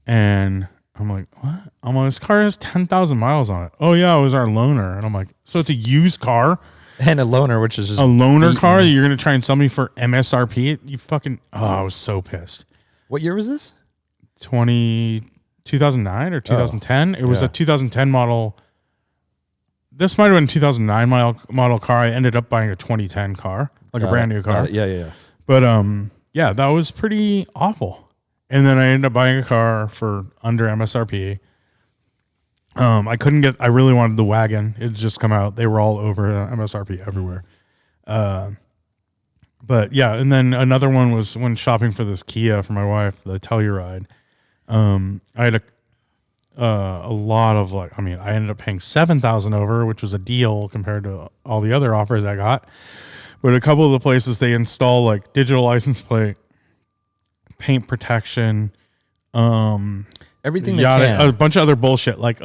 and I'm like, what? I'm like, this car has 10,000 miles on it. Oh yeah, it was our loaner. And I'm like, so it's a used car And a loaner, which is just a loaner car that you're gonna try and sell me for MSRP? You fucking I was so pissed. What year was this? 2009 or 2010. It was a 2010 model. This might have been a 2009 model car. I ended up buying a 2010 car, like a brand new car. Yeah. But yeah, that was pretty awful. And then I ended up buying a car for under MSRP. I really wanted the wagon. It had just come out. They were all over MSRP everywhere. But yeah, and then another one was when shopping for this Kia for my wife, the Telluride. I had a lot of I ended up paying $7,000 over, which was a deal compared to all the other offers I got. But a couple of the places they install like digital license plate, paint protection, everything they can. A bunch of other bullshit like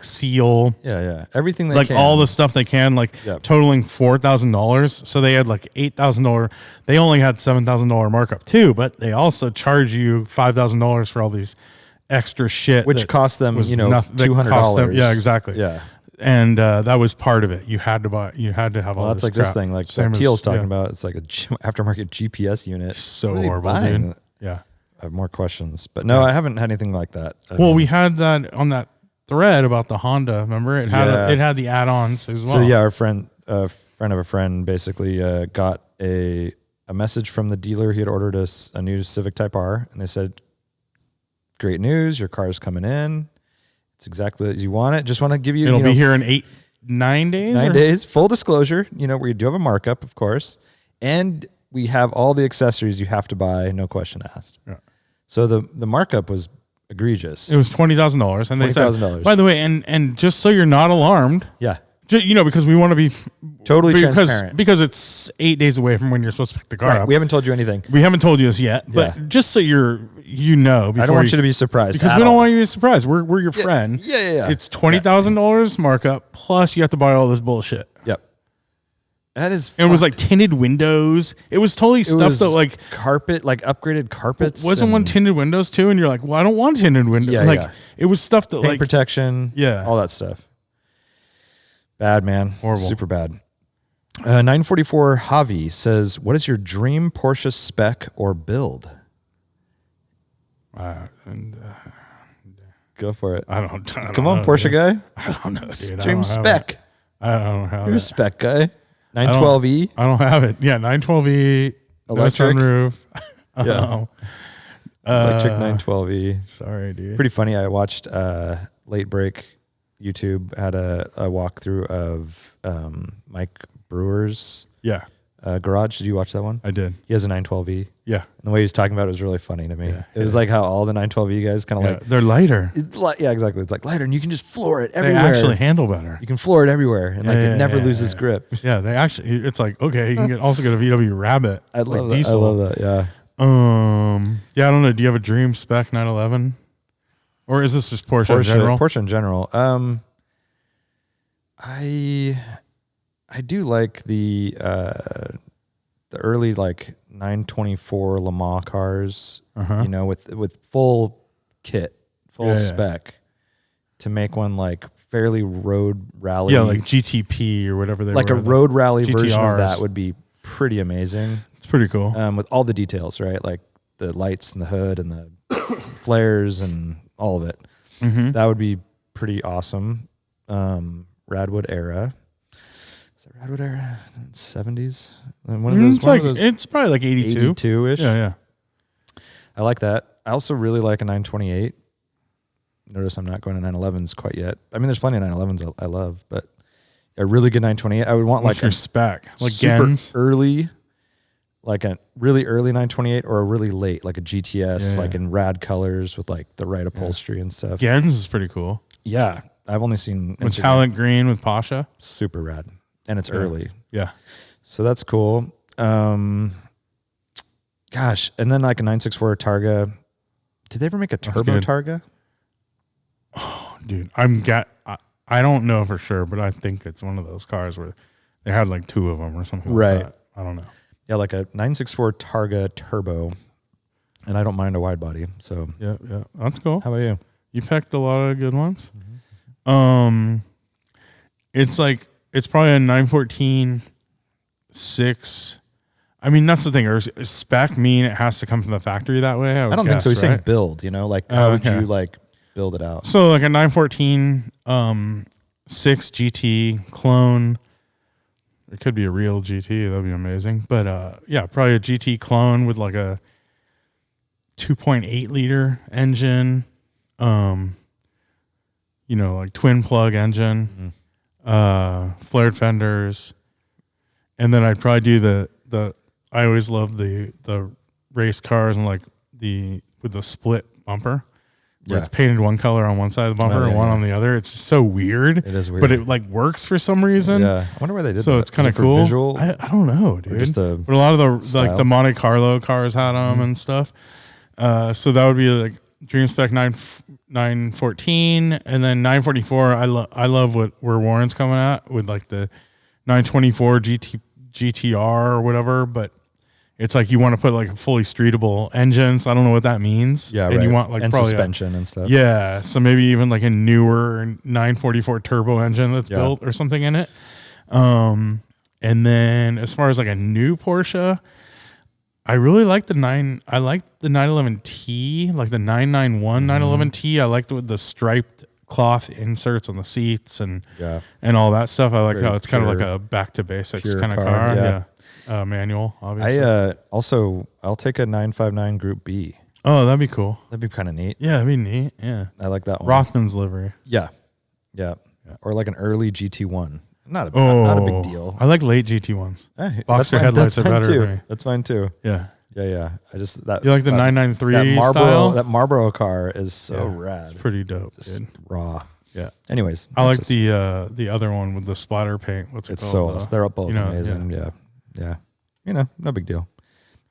seal. Yeah. Everything they can. All the stuff they can, totaling $4,000. So they had like $8,000. They only had $7,000 markup too, but they also charge you $5,000 for all these extra shit, which cost them, $200. Yeah, exactly. Yeah. And that was part of it. You had to have all that's this like crap. this thing, like that Teal's talking about. It's like a aftermarket GPS unit. So horrible, dude. Yeah. I have more questions, but no, I haven't had anything like that. We had that on that thread about the Honda. Remember, it had the add-ons as well. So yeah, our friend of a friend, basically got a message from the dealer. He had ordered us a new Civic Type R, and they said, "Great news, your car is coming in. It's exactly as you want it. Just want to give you. It'll be here in 9 days. 9 days. Full disclosure. We do have a markup, of course, and we have all the accessories you have to buy. No question asked. Yeah. So the markup was egregious. It was $20,000, and they said, by the way, and just so you're not alarmed, yeah, because we want to be totally transparent, because it's 8 days away from when you're supposed to pick the car up. We haven't told you anything. We haven't told you this yet, but just so I don't want you to be surprised because we don't want you to be surprised. We're your friend. Yeah. It's $20,000 markup plus you have to buy all this bullshit. Yep. That is. It was like tinted windows. It was totally stuff that like carpet, like upgraded carpets. Wasn't one tinted windows too? And you're like, well, I don't want tinted windows. Yeah, it was stuff that paint protection. Yeah, all that stuff. Bad, man. Horrible. Super bad. 944 Javi says, "What is your dream Porsche spec or build?" Go for it. I don't Come on, know, Porsche dude. guy. I don't know, dude. Dream spec. I don't have You're a spec guy. 912E. I don't have it. Yeah, 912E. Electric. No sunroof. Yeah. Electric 912E. Sorry, dude. Pretty funny. I watched Late Break. YouTube had a walkthrough of Mike Brewer's garage. Did you watch that one? I did. He has a 912E. Yeah. And the way he was talking about it was really funny to me. Yeah, it was like how all the 912E guys kind of they're lighter. Yeah, exactly. It's like lighter, and you can just floor it everywhere. They actually handle better. You can floor it everywhere, and it never loses grip. Yeah, they actually. It's like, okay, you can also get a VW Rabbit. I love that. Diesel. I love that. Yeah. Yeah. I don't know. Do you have a dream spec 911, or is this just Porsche in general? Porsche in general. I do like the early 924 Le Mans cars, with full kit, full spec, to make one fairly road rally. Yeah, like GTP or whatever they were. Like a road rally version of that would be pretty amazing. It's pretty cool. With all the details, right? Like the lights and the hood and the flares and all of it. Mm-hmm. That would be pretty awesome. Radwood era. Is that Radwood era? 70s? It's probably like 82. 82-ish. Yeah. I like that. I also really like a 928. Notice I'm not going to 911s quite yet. I mean, there's plenty of 911s I love, but a really good 928. I would want What's your spec? Like super Gens? early, like a really early 928 or a really late, like a GTS, in rad colors with the right upholstery and stuff. Gens is pretty cool. Yeah. I've only seen metallic green with Pasha. Super rad. And it's early. Yeah. So that's cool. Gosh. And then a 964 Targa. Did they ever make a turbo Targa? Oh, dude. I don't know for sure, but I think it's one of those cars where they had two of them or something like that. I don't know. Yeah, like a 964 Targa turbo. and I don't mind a wide body. So Yeah, that's cool. how about you? You picked a lot of good ones. It's like it's probably a 914 6. I mean, that's the thing. Or spec mean it has to come from the factory that way? I don't think so. He's saying build. Like how would you like build it out? So like a 914 6 GT clone. It could be a real GT. That'd be amazing. But yeah, probably a GT clone with like a 2.8 liter engine. Like twin plug engine, flared fenders, and then I'd probably do the. I always love the race cars and like with the split bumper, where it's painted one color on one side of the bumper and one on the other. It's just so weird. It is weird, but it like works for some reason. Yeah, I wonder why they did. So that. it's kind of cool. Visual, I don't know, dude. But a lot of the like the Monte Carlo cars had them and stuff. So that would be like Dream Spec 914, and then 944. I love where Warren's coming at with like the 924 GTR or whatever, but it's like you want to put like a fully streetable engine. So I don't know what that means. Yeah, and right. You want like and probably suspension and stuff. Yeah, so maybe even like a newer 944 turbo engine that's built or something in it. And then as far as like a new Porsche, I really like the 911T, like the 991 911T. I like the striped cloth inserts on the seats and all that stuff. I like how it's kind of like a back to basics kind of car. Yeah. Manual, obviously. I'll take a 959 Group B. Oh, that'd be cool. That'd be kind of neat. Yeah, that'd be neat. Yeah. I like that one. Rothman's livery. Yeah. Or like an early GT1. Not a big deal. I like late GT1s. Boxer headlights are better too. for me. That's fine too. Yeah. Yeah. I just you like the 993 that style? That Marlboro car is so rad. It's pretty dope. Just raw. Yeah. Anyways, I like the other one with the splatter paint. What's it called? So they're both amazing. Yeah. No big deal.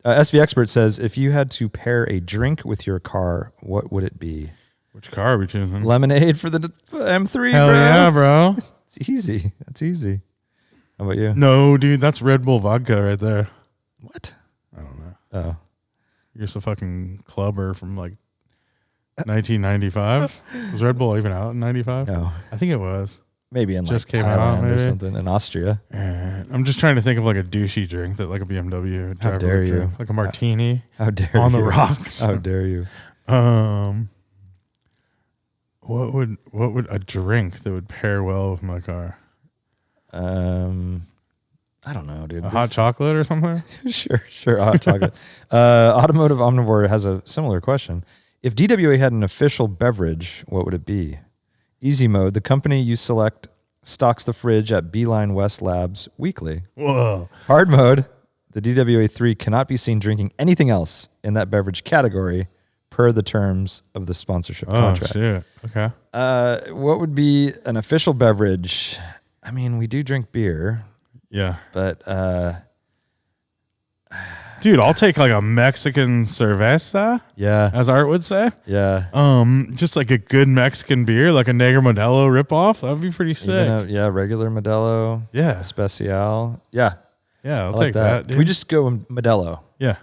SV Expert says, if you had to pair a drink with your car, what would it be? Which car are we choosing? Lemonade for the M3, Hell bro. Yeah, bro. It's easy. That's easy. How about you? No, dude, that's Red Bull vodka right there. What? I don't know. Oh. You're just a fucking clubber from like 1995. Was Red Bull even out in 95? No. I think it was. Maybe in just like came Thailand out, maybe. or something. In Austria. And I'm just trying to think of like a douchey drink that like a BMW driver How dare would you? drink. Like a martini. How dare you? On the rocks. How dare you? What would a drink that would pair well with my car? I don't know, dude. Hot chocolate or something? Sure, hot chocolate. Automotive Omnivore has a similar question. If DWA had an official beverage, what would it be? Easy mode, the company you select stocks the fridge at Beeline West Labs weekly. Whoa. Hard mode, the DWA3 cannot be seen drinking anything else in that beverage category per the terms of the sponsorship contract. Shit. Okay. What would be an official beverage? I mean, we do drink beer. Yeah. But dude, I'll take like a Mexican cerveza. Yeah. As Art would say. Yeah. Just like a good Mexican beer, like a Negro Modelo ripoff. That'd be pretty sick. Regular Modelo. Yeah. Especial. Yeah. Yeah, I'll take that. Dude. We just go Modelo. Yeah.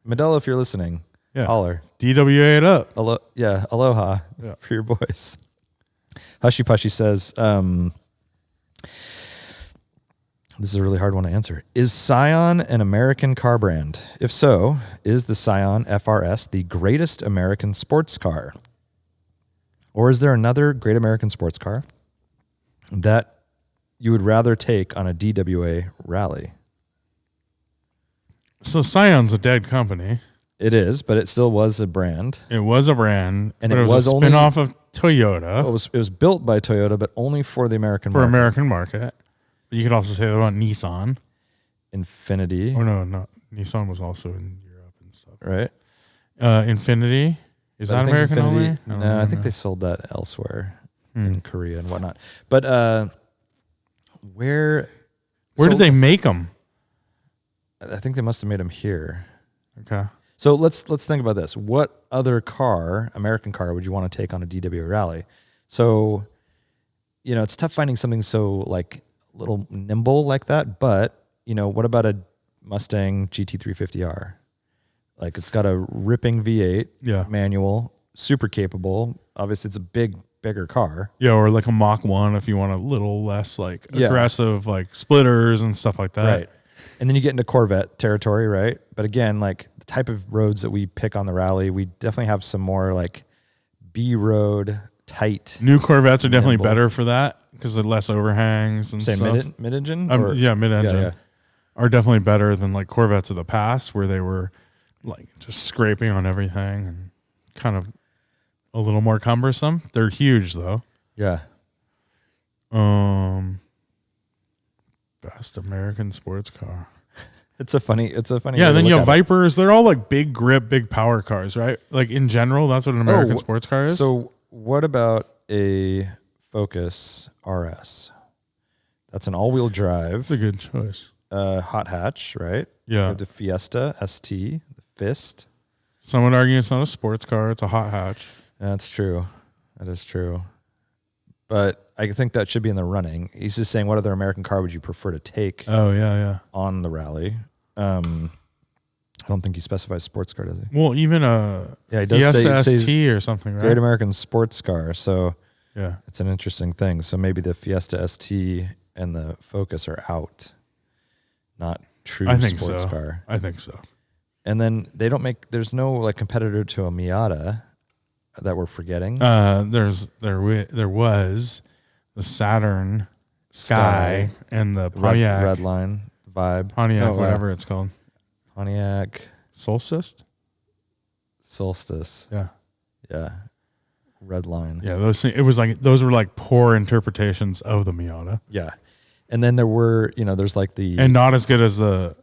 Modelo, if you're listening. Yeah. Holler. DWA it up. Aloha for your boys. Hushy Pushy says, this is a really hard one to answer. Is Scion an American car brand? If so, is the Scion FRS the greatest American sports car? Or is there another great American sports car that you would rather take on a DWA rally? So Scion's a dead company. It is, but it still was a brand. It was a brand, and but it was a spin-off of Toyota. It was built by Toyota, but only for the American market. For American market. But you could also say that about Nissan. Infinity. Oh, no. Nissan was also in Europe and stuff. Right. Infinity. Is that American only? No, I think they sold that elsewhere in Korea and whatnot. But where did they make them? I think they must have made them here. Okay. So let's think about this. What other car, American car, would you want to take on a DWA rally? So, it's tough finding something so like a little nimble like that. But what about a Mustang GT350R? Like it's got a ripping V8 Yeah. manual, super capable. Obviously, it's a bigger car. Yeah, or like a Mach 1 if you want a little less like aggressive like splitters and stuff like that. Right. And then you get into Corvette territory, right? But again, like the type of roads that we pick on the rally, we definitely have some more like B road tight. New Corvettes are definitely nimble. better for that because they're less overhangs and Say stuff. mid-engine? Mid-engine are definitely better than like Corvettes of the past where they were like just scraping on everything and kind of a little more cumbersome. They're huge though. Yeah. Best American sports car. It's a funny. Yeah, then you have Vipers. They're all like big grip, big power cars, right? Like in general, that's what an American sports car is. So what about a Focus RS? That's an all-wheel drive. That's a good choice. Hot hatch, right? Yeah. The Fiesta ST, the Fist. Some would argue it's not a sports car; it's a hot hatch. That's true. That is true. But I think that should be in the running. He's just saying, what other American car would you prefer to take? Oh yeah. On the rally. I don't think he specifies sports car, does he? Well, even a he does Fiesta say ST or something, right? Great American sports car. So yeah, it's an interesting thing. So maybe the Fiesta ST and the Focus are out, not true sports car. I think so. And then they don't make. There's no like competitor to a Miata that we're forgetting. There was the Saturn Sky and the Pontiac Red Line Vibe. Pontiac, whatever it's called. Pontiac Solstice. Yeah. Red Line. Yeah, those were like poor interpretations of the Miata. Yeah. And then there were, there's like and not as good as the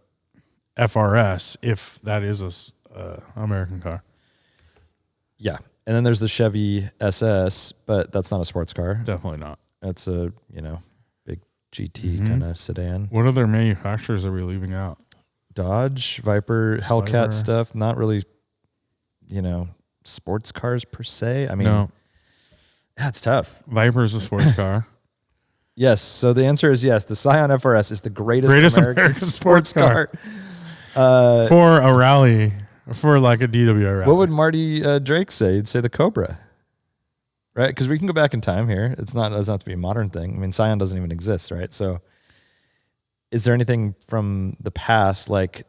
FRS, if that is a American car. Yeah. And then there's the Chevy SS, but that's not a sports car. Definitely not. That's a, big GT kind of sedan. What other manufacturers are we leaving out? Dodge, Viper, Hellcat stuff. Not really, sports cars per se. I mean, no. That's tough. Viper is a sports car. Yes. So the answer is yes. The Scion FRS is the greatest American sports car. For a rally, for like a DWI rally. What would Marty Drake say? He'd say the Cobra. Right? Because we can go back in time here. It doesn't have to be a modern thing. I mean, Scion doesn't even exist, right? So is there anything from the past, like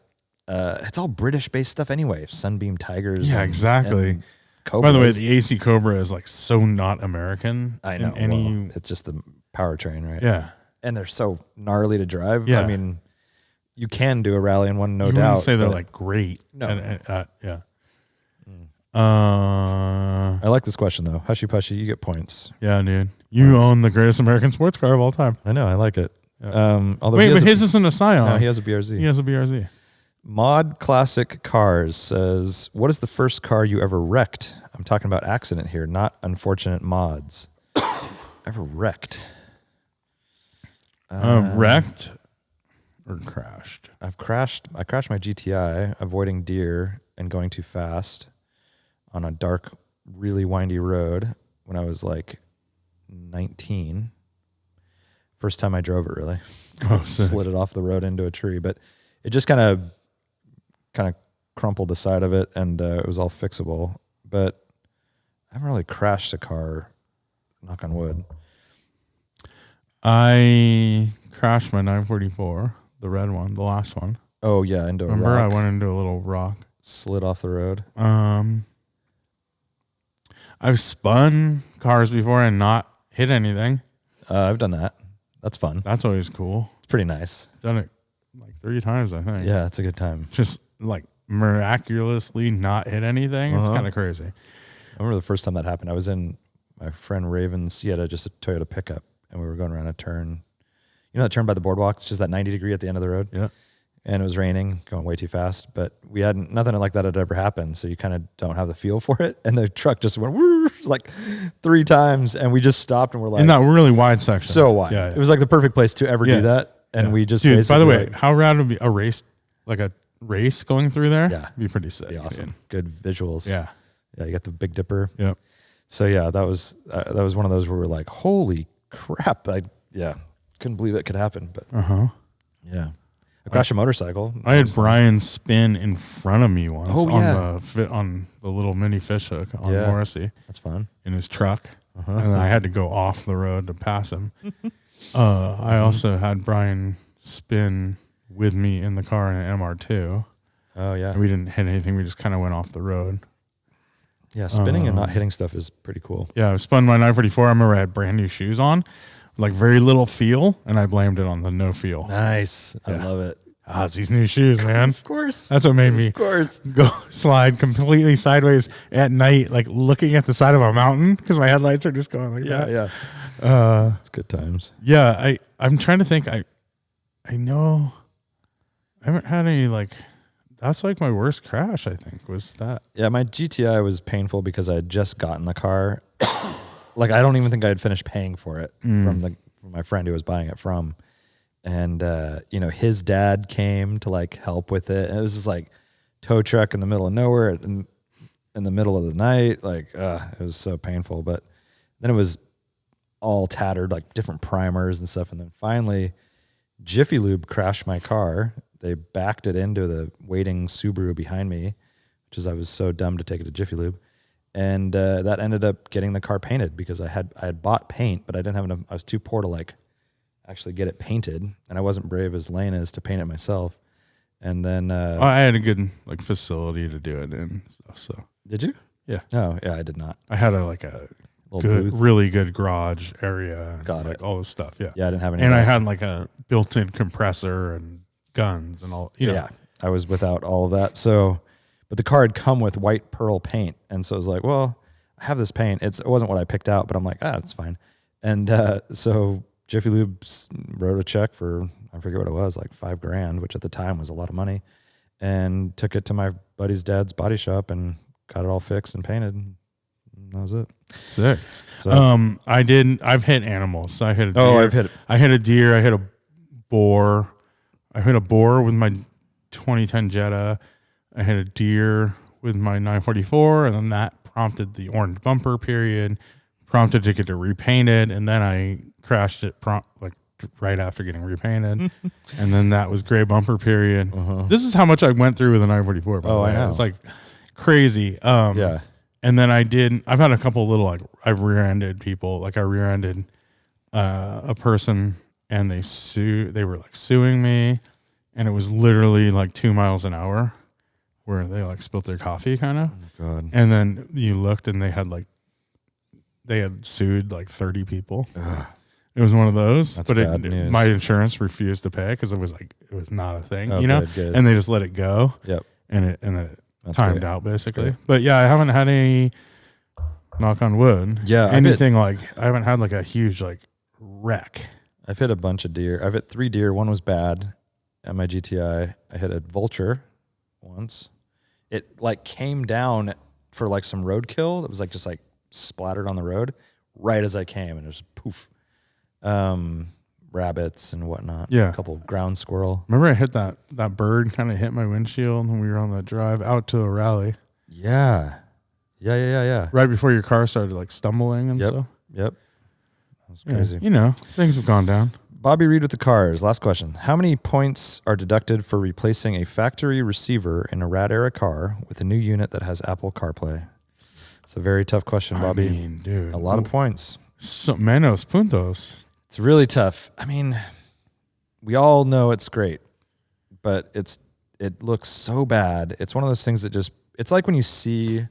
it's all British-based stuff anyway, Sunbeam Tigers. Yeah, exactly. And Cobras. By the way, the AC Cobra is like so not American. I know. Well, it's just the powertrain, right? Yeah. And they're so gnarly to drive. Yeah. I mean, you can do a rally in one, no you doubt. Wouldn't say they're like great. No. Yeah. I like this question though. Hushy Pushy, you get points. Yeah, dude. You own the greatest American sports car of all time. I know. I like it. Yeah. Although wait, but his isn't a Scion. No, he has a BRZ. He has a BRZ. Mod Classic Cars says, what is the first car you ever wrecked? I'm talking about accident here, not unfortunate mods. Ever wrecked? Wrecked or crashed? I crashed my GTI, avoiding deer and going too fast on a dark, really windy road when I was like 19. First time I drove it, really. Oh, slid it off the road into a tree, but it just kind of crumpled the side of it, and it was all fixable. But I haven't really crashed a car, knock on wood. I crashed my 944, the red one, the last one. Oh yeah, into a Remember, rock. I went into a little rock. Slid off the road. I've spun cars before and not hit anything. I've done that. That's fun. That's always cool. It's pretty nice. Done it like 3 times, I think. Yeah, it's a good time. Just like miraculously not hit anything. It's kind of crazy. I remember the first time that happened. I was in my friend Raven's. He had just a Toyota pickup, and we were going around a turn. You know that turn by the boardwalk? It's just that 90 degree at the end of the road. Yeah. And it was raining, going way too fast. But we hadn't, nothing like that had ever happened. So you kind of don't have the feel for it. And the truck just went whoo, like 3 times. And we just stopped and we're like, in that really wide section. So wide. Yeah. It was like the perfect place to ever do that. And we just, dude, by the way, like, how rad would be a race, like a race going through there? Yeah. It'd be pretty sick. Be awesome. Dude. Good visuals. Yeah. Yeah. You got the Big Dipper. Yep. So yeah, that was one of those where we're like, holy crap. Couldn't believe it could happen. But yeah. I crashed a motorcycle. I had Brian spin in front of me once Oh, on the little mini fish hook on Morrissey. That's fun. In his truck. And then I had to go off the road to pass him. I also had Brian spin with me in the car in an MR2. Oh, yeah. And we didn't hit anything. We just kind of went off the road. Yeah, spinning and not hitting stuff is pretty cool. Yeah, I spun my 944. I remember I had brand new shoes on, like very little feel, and I blamed it on the no feel. Nice. I love it. Ah, it's these new shoes, man. Of course. That's what made me go slide completely sideways at night, like looking at the side of a mountain because my headlights are just going like that. Yeah. It's good times. Yeah, I'm trying to think. I know I haven't had any like. That's like my worst crash, I think, was that. Yeah, my GTI was painful because I had just gotten the car. Like, I don't even think I had finished paying for it from my friend who was buying it from. And, his dad came to, like, help with it. And it was just, like, tow truck in the middle of nowhere in the middle of the night. Like, it was so painful. But then it was all tattered, like, different primers and stuff. And then finally, Jiffy Lube crashed my car. They backed it into the waiting Subaru behind me, which is I was so dumb to take it to Jiffy Lube. And that ended up getting the car painted because I had bought paint, but I didn't have enough. I was too poor to like actually get it painted, and I wasn't brave as Lane is to paint it myself. And then I had a good like facility to do it in. So did you? Yeah. Oh yeah, I did not. I had really good garage area. Got like it. All this stuff. Yeah. Yeah, I didn't have any. And I had like a built-in compressor and guns and all. Yeah, I was without all of that. So, but the car had come with white pearl paint, and so I was like, well, I have this paint. It wasn't what I picked out, but I'm like, it's fine. And so Jiffy Lube wrote a check for, I forget what it was, like $5,000, which at the time was a lot of money, and took it to my buddy's dad's body shop and got it all fixed and painted. And that was it. Sick. So, I've hit animals. So I hit a deer. I hit a deer. I hit a boar. I hit a boar with my 2010 Jetta. I hit a deer with my 944, and then that prompted the orange bumper period, prompted to get it repainted, and then I crashed it right after getting repainted, and then that was gray bumper period. This is how much I went through with a 944. By the way. I know. It's like crazy. Yeah. And then I've had a couple of little, like, I've rear-ended people. Like, I rear-ended a person, and they were, like, suing me, and it was literally, like, 2 miles an hour where they, like, spilt their coffee, kind of. Oh, God. And then you looked, and they had sued, like, 30 people. Ugh. It was one of those. That's but bad news. My insurance refused to pay because it was not a thing, Oh, you know? good. And they just let it go. Yep. And then it That's timed great. out basically. But yeah, I haven't had any, knock on wood. Yeah, I haven't had like a huge like wreck. I've hit a bunch of deer. I've hit 3 deer. One was bad at my GTI. I hit a vulture once. It like came down for like some roadkill that was like just like splattered on the road right as I came, and it was poof. Rabbits and whatnot. Yeah. A couple ground squirrel. Remember I hit that bird kind of hit my windshield when we were on the drive out to a rally. Yeah. Right before your car started like stumbling and stuff. Yep. That was crazy. Yeah, things have gone down. Bobby Reed with the cars. Last question. How many points are deducted for replacing a factory receiver in a Rad Era car with a new unit that has Apple CarPlay? It's a very tough question, Bobby. I mean, dude. A lot of points. So, menos puntos. It's really tough. I mean, we all know it's great, but it looks so bad. It's one of those things that it's like when you see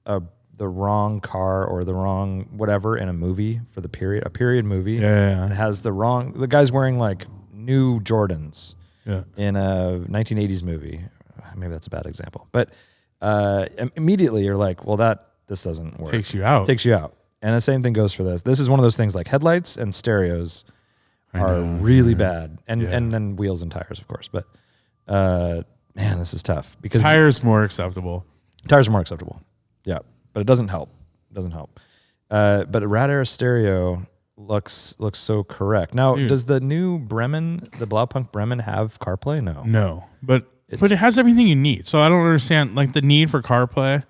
the wrong car or the wrong whatever in a movie for a period movie. Yeah. And it has the guy's wearing like new Jordans in a 1980s movie. Maybe that's a bad example, but immediately you're like, well, this doesn't work. Takes you out. And the same thing goes for this. This is one of those things like headlights and stereos are really bad. And then wheels and tires, of course. But man, this is tough because tires more acceptable. Tires are more acceptable. Yeah. But it doesn't help. But a Rad Era stereo looks so correct. Now, does the new Bremen, the Blaupunk Bremen, have CarPlay? No. But it has everything you need. So I don't understand like the need for CarPlay,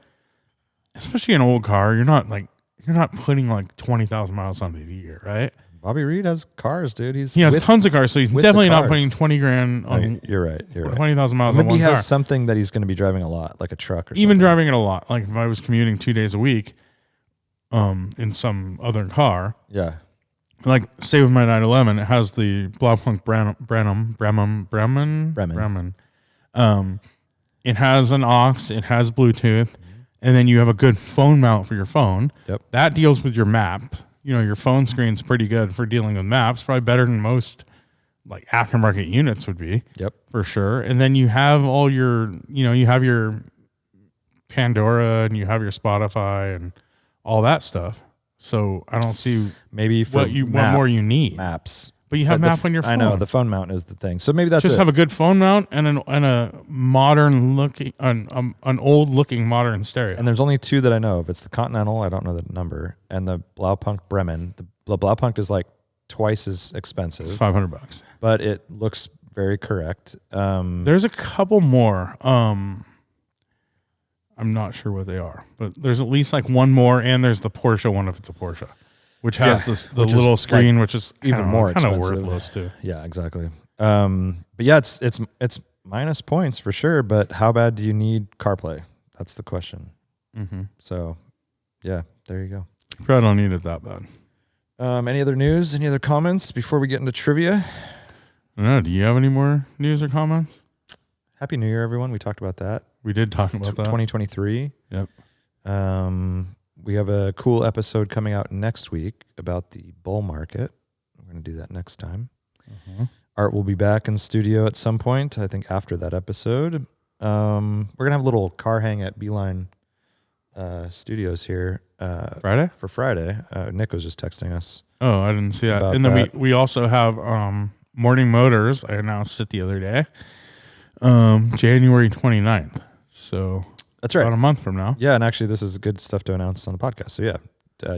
especially in an old car. You're not putting like 20,000 miles on it a year, right? Bobby Reed has cars, dude. He has tons of cars, so he's with the definitely not cars. putting 20 grand on. No, you're right. You're right. 20,000 miles on Maybe one he car. has something that he's going to be driving a lot, like a truck or Even something. driving it a lot. Like if I was commuting 2 days a week, in some other car. Yeah. Like say with my 911, it has the Blaupunkt Bremen. It has an aux, it has Bluetooth, and then you have a good phone mount for your phone. Yep. That deals with your map. Your phone screen's pretty good for dealing with maps, probably better than most like aftermarket units would be. Yep. For sure. And then you have all your, you have your Pandora and you have your Spotify and all that stuff. So I don't see maybe for what more you need. Maps. But you have map on your phone. I know the phone mount is the thing. So maybe that's just have a good phone mount and a modern looking, an old looking modern stereo. And there's only two that I know of. It's the Continental. I don't know the number, and the Blaupunkt Bremen. The Blaupunkt is like twice as expensive. It's $500, but it looks very correct. There's a couple more. I'm not sure what they are, but there's at least like one more, and there's the Porsche one if it's a Porsche, which has the little screen, which is even more kind of expensive. worthless too. Yeah, exactly. But yeah, it's minus points for sure. But how bad do you need CarPlay? That's the question. Mm-hmm. So, yeah, there you go. Probably don't need it that bad. Any other news? Any other comments before we get into trivia? I don't know. Do you have any more news or comments? Happy New Year, everyone. We talked about that. We did talk about that. 2023. Yep. We have a cool episode coming out next week about the bull market. We're going to do that next time. Mm-hmm. Art will be back in studio at some point, I think after that episode. We're going to have a little car hang at Beeline Studios here. Friday? For Friday. Nick was just texting us. Oh, I didn't see that. And then we also have Morning Motors. I announced it the other day. January 29th. So that's right. About a month from now. Yeah, and actually this is good stuff to announce on the podcast. So yeah,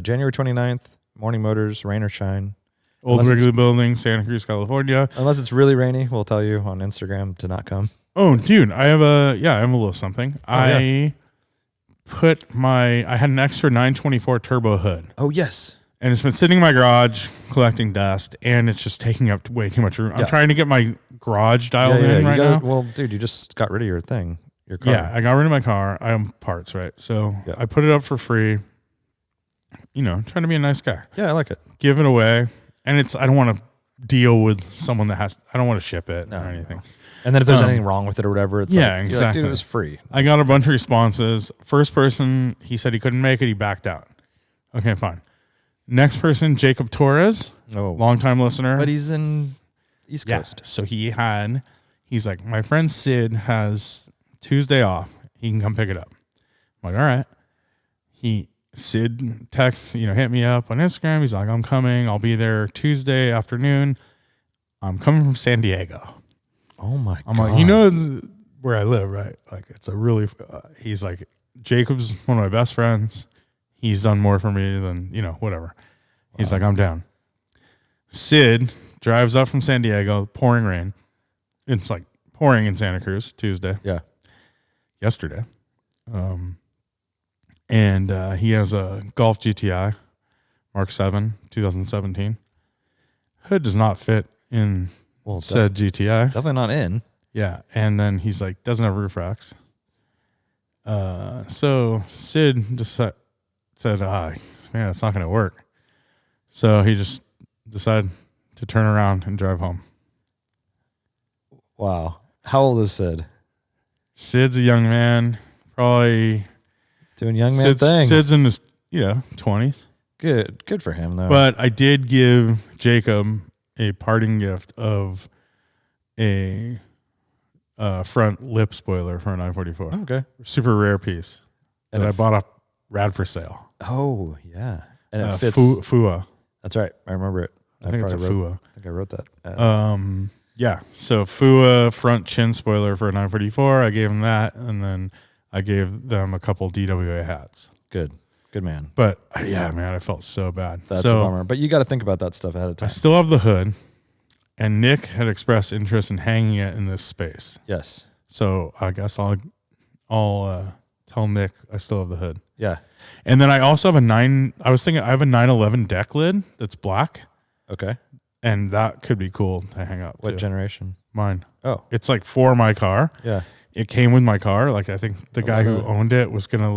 January 29th, Morning Motors, rain or shine. Old Wrigley Building, Santa Cruz, California. Unless it's really rainy, we'll tell you on Instagram to not come. Oh, dude, I have a little something. I had an extra 924 turbo hood. Oh, yes. And it's been sitting in my garage collecting dust, and it's just taking up way too much room. I'm trying to get my garage dialed in right now. Well, dude, you just got rid of your thing, your car. Yeah, I got rid of my car. I own parts, right? So I put it up for free. Trying to be a nice guy. Yeah, I like it. Give it away. And I don't want to deal with someone that I don't want to ship it or anything. No. And then if there's anything wrong with it or whatever, it's exactly. Like, dude, it was free. I got a bunch of responses. First person, he said he couldn't make it. He backed out. Okay, fine. Next person, Jacob Torres, longtime listener. But he's in East Coast. So he's like, my friend Sid has Tuesday off. He can come pick it up. I'm like, all right. Sid text, hit me up on Instagram. He's like, I'm coming. I'll be there Tuesday afternoon. I'm coming from San Diego. Oh my God. I'm like, where I live, right? Like, it's a really, he's like, Jacob's one of my best friends. He's done more for me than, whatever. He's like, I'm down. Sid drives up from San Diego, pouring rain. It's like pouring in Santa Cruz Tuesday. Yeah. Yesterday. And he has a Golf GTI Mark 7, 2017. Hood does not fit in said GTI. Definitely not in. Yeah. And then he's like, doesn't have roof racks. So Sid just said, man, it's not going to work. So he just decided to turn around and drive home. Wow. How old is Sid? Sid's a young man, probably doing young man things. Sid's in his 20s. Good for him though. But I did give Jacob a parting gift of a front lip spoiler for a 944. Okay. Super rare piece that I bought off Rad for Sale. Oh yeah, and it fits. Fua. That's right. I remember it. I think it's a Fua. I think I wrote that. Yeah. So Fua front chin spoiler for a 944. I gave him that, and then I gave them a couple DWA hats. Good man. But yeah, man, I felt so bad. That's a bummer. But you got to think about that stuff ahead of time. I still have the hood, and Nick had expressed interest in hanging it in this space. Yes. So I guess I'll tell Nick I still have the hood. Yeah. And then I also have I was thinking I have a 911 deck lid that's black. Okay. and that could be cool to hang up. What too. generation? Mine. Oh, It's like for my car. yeah. It came with my car. Like I think the guy who owned it was gonna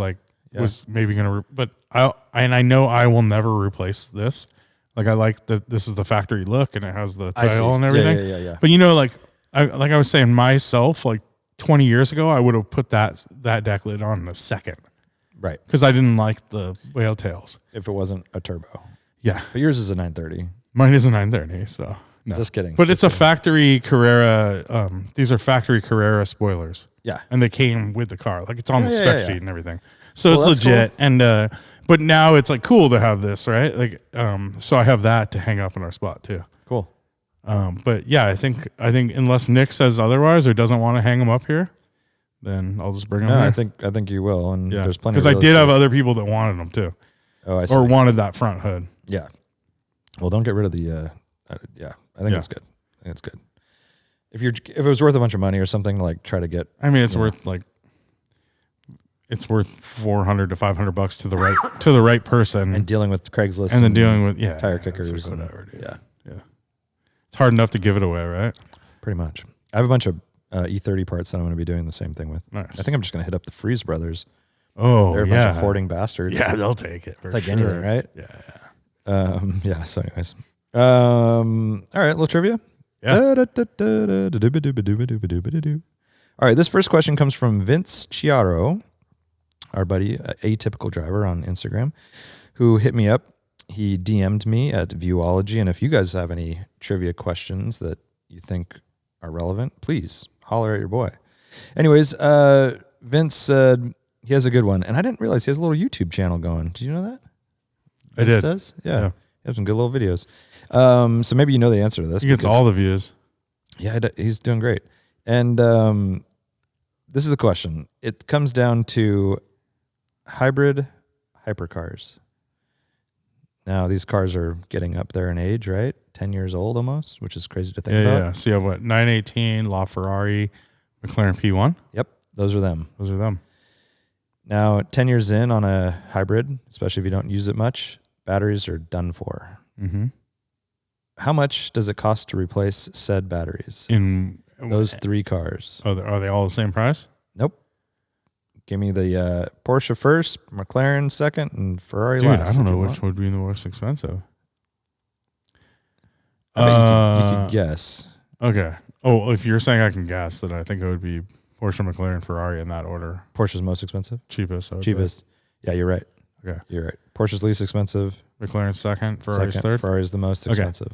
was maybe gonna, but I know I will never replace this. Like I like this is the factory look and it has the title and everything. Yeah. But like I was saying myself, like 20 years ago, I would have put that deck lid on in a second. Right. Because I didn't like the whale tails. If it wasn't a turbo. Yeah. But yours is a 930. Mine is a 930, so no. Just kidding. But it's a factory Carrera. These are factory Carrera spoilers. Yeah. And they came with the car. Like it's on the spec sheet and everything. So Well, it's legit. Cool. And but now it's like cool to have this, right? Like so I have that to hang up in our spot too. Cool. But yeah, I think unless Nick says otherwise or doesn't want to hang them up here, then I'll just bring them. No, here. I think you will, and there's plenty. Because I did have other people that wanted them too. Oh, I see. Or wanted that front hood. Yeah. Well, don't get rid of the. I think it's good. I think it's good. If it was worth a bunch of money or something, like try to get. I mean, it's worth $400 to $500 to the right person, and dealing with Craigslist, and then dealing with tire kickers, like whatever. Dude. Yeah. It's hard enough to give it away, right? Pretty much. I have a bunch of E30 parts that I'm going to be doing the same thing with. Nice. I think I'm just going to hit up the Freeze brothers. Oh, they're a bunch of hoarding bastards. Yeah, they'll take it. It's like anything, right? Yeah. Yeah. So, anyways, all right, little trivia. Yeah. All right, this first question comes from Vince Chiaro, our buddy, Atypical Driver on Instagram, who hit me up. He DM'd me at Viewology, and if you guys have any trivia questions that you think are relevant, please holler at your boy. Anyways, Vince said he has a good one, and I didn't realize he has a little YouTube channel going. Did you know that? I did. Does? Yeah. He has some good little videos. So maybe you know the answer to this. He gets all the views. Yeah, he's doing great. And this is the question. It comes down to hybrid hypercars. Now, these cars are getting up there in age, right? 10 years old almost, which is crazy to think about. Yeah. So you have what? 918, LaFerrari, McLaren P1? Yep, those are them. Those are them. Now, 10 years in on a hybrid, especially if you don't use it much, batteries are done for. Mm-hmm. How much does it cost to replace said batteries? In those three cars. Oh, are they all the same price? Nope. Give me the Porsche first, McLaren second, and Ferrari last. Dude, I don't know which would be the most expensive. I bet you could guess. Okay. Oh, if you're saying I can guess, then I think it would be Porsche, McLaren, Ferrari in that order. Porsche's most expensive? Cheapest. Cheapest. Yeah, you're right. Okay. You're right. Porsche's least expensive. McLaren's second. Ferrari's third. Ferrari's the most expensive.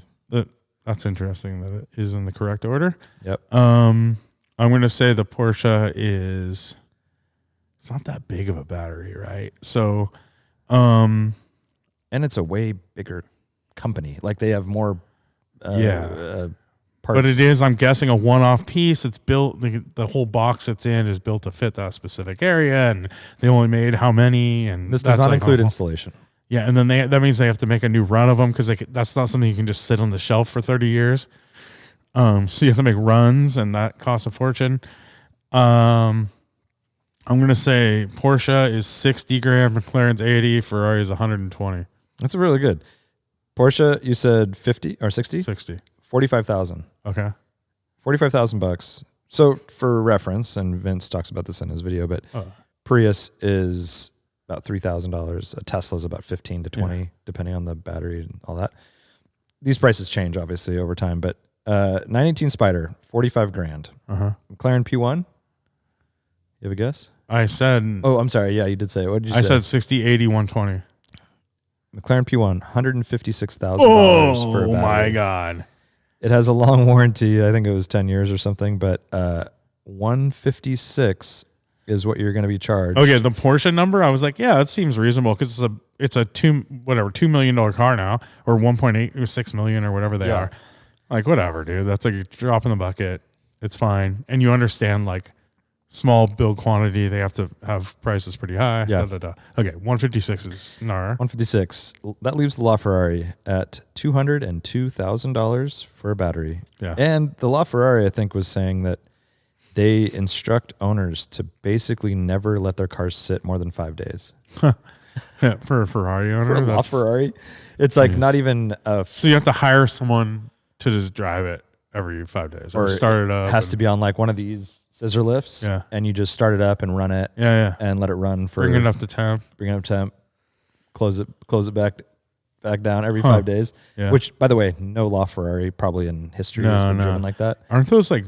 That's interesting that it is in the correct order. Yep. I'm going to say the Porsche is... It's not that big of a battery, right? So, and it's a way bigger company. Like they have more, parts. But it is, I'm guessing, a one-off piece. It's built, the whole box it's in is built to fit that specific area, and they only made how many? And this does not include installation. Yeah, and then that means they have to make a new run of them because that's not something you can just sit on the shelf for 30 years. So you have to make runs, and that costs a fortune. I'm going to say Porsche is 60 grand, McLaren's 80, Ferrari is 120. That's really good. Porsche, you said 50 or 60? 60. 45,000. Okay. $45,000. So for reference, and Vince talks about this in his video, but Prius is about $3,000. A Tesla is about 15 to 20, depending on the battery and all that. These prices change obviously over time, but 918 Spider, 45 grand. McLaren P1. You have a guess? I said... Oh, I'm sorry. Yeah, you did say it. What did you say? I said 60, 80, 120. McLaren P1, $156,000 for a battery. Oh, my God. It has a long warranty. I think it was 10 years or something, but 156 is what you're going to be charged. Okay, the Porsche number, I was like, yeah, that seems reasonable because it's a $2 million car now, or 1.8 or 6 million or whatever they are. Like, whatever, dude. That's like a drop in the bucket. It's fine. And you understand, like, small build quantity, they have to have prices pretty high. Yeah. Okay, 156 is NAR. 156. That leaves the LaFerrari at $202,000 for a battery. Yeah. And the LaFerrari, I think, was saying that they instruct owners to basically never let their cars sit more than 5 days. for a Ferrari owner. For a LaFerrari, it's like not even so you have to hire someone to just drive it every 5 days or start it up. It has to be on like one of these scissor lifts. Yeah. And you just start it up and run it. Yeah. And let it run for bring it up to temp. Close it back down every 5 days. Yeah. Which, by the way, no LaFerrari probably in history has been driven like that. Aren't those like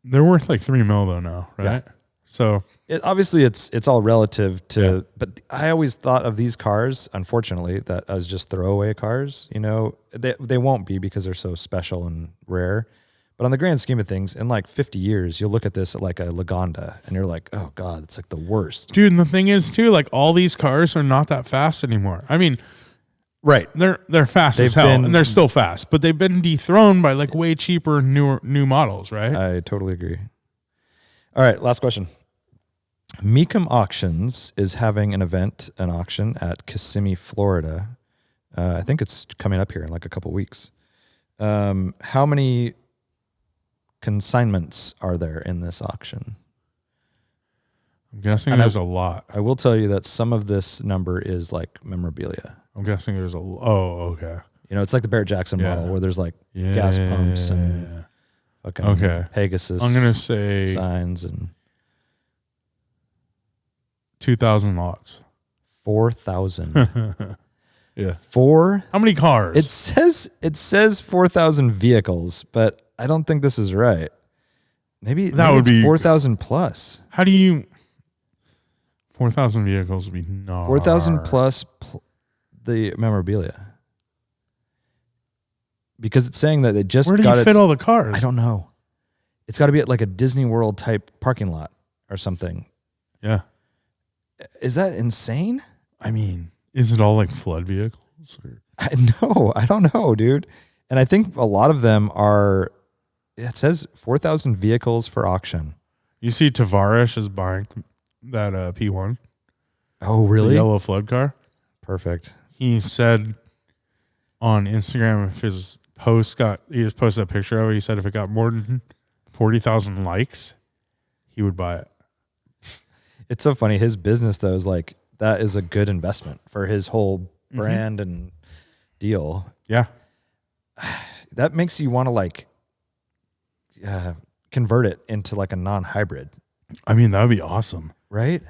they're worth like $3 million though now, right? Yeah. So obviously it's all relative to, but I always thought of these cars, unfortunately, that as just throwaway cars. You know, they won't be because they're so special and rare. But on the grand scheme of things, in like 50 years, you'll look at this at like a Lagonda and you're like, oh God, it's like the worst. Dude, and the thing is too, like all these cars are not that fast anymore. I mean, right. They're fast as hell and they're still fast, but they've been dethroned by like way cheaper new models, right? I totally agree. All right, last question. Mecum Auctions is having an auction at Kissimmee, Florida. I think it's coming up here in like a couple weeks. How many consignments are there in this auction? I'm guessing there's a lot. I will tell you that some of this number is like memorabilia. I'm guessing there's okay. You know, it's like the Barrett Jackson model where there's like gas pumps and fucking Pegasus. I'm gonna say signs and 2,000 lots. 4,000. Yeah. How many cars? It says 4,000 vehicles, but I don't think this is right. Maybe would be 4,000 plus. How do you 4,000 vehicles would be 4,000 plus the memorabilia. Because it's saying that they just Where do you fit all the cars? I don't know. It's got to be at like a Disney World type parking lot or something. Yeah. Is that insane? I mean, is it all like flood vehicles? I don't know, dude. And I think a lot of them are, it says 4,000 vehicles for auction. You see Tavares is buying that P1. Oh, really? The yellow flood car. Perfect. He said on Instagram, if his post he just posted a picture of it. He said if it got more than 40,000 likes, he would buy it. It's so funny. His business, though, is like, that is a good investment for his whole brand and deal. Yeah. That makes you want to like convert it into like a non-hybrid. I mean, that would be awesome. Right?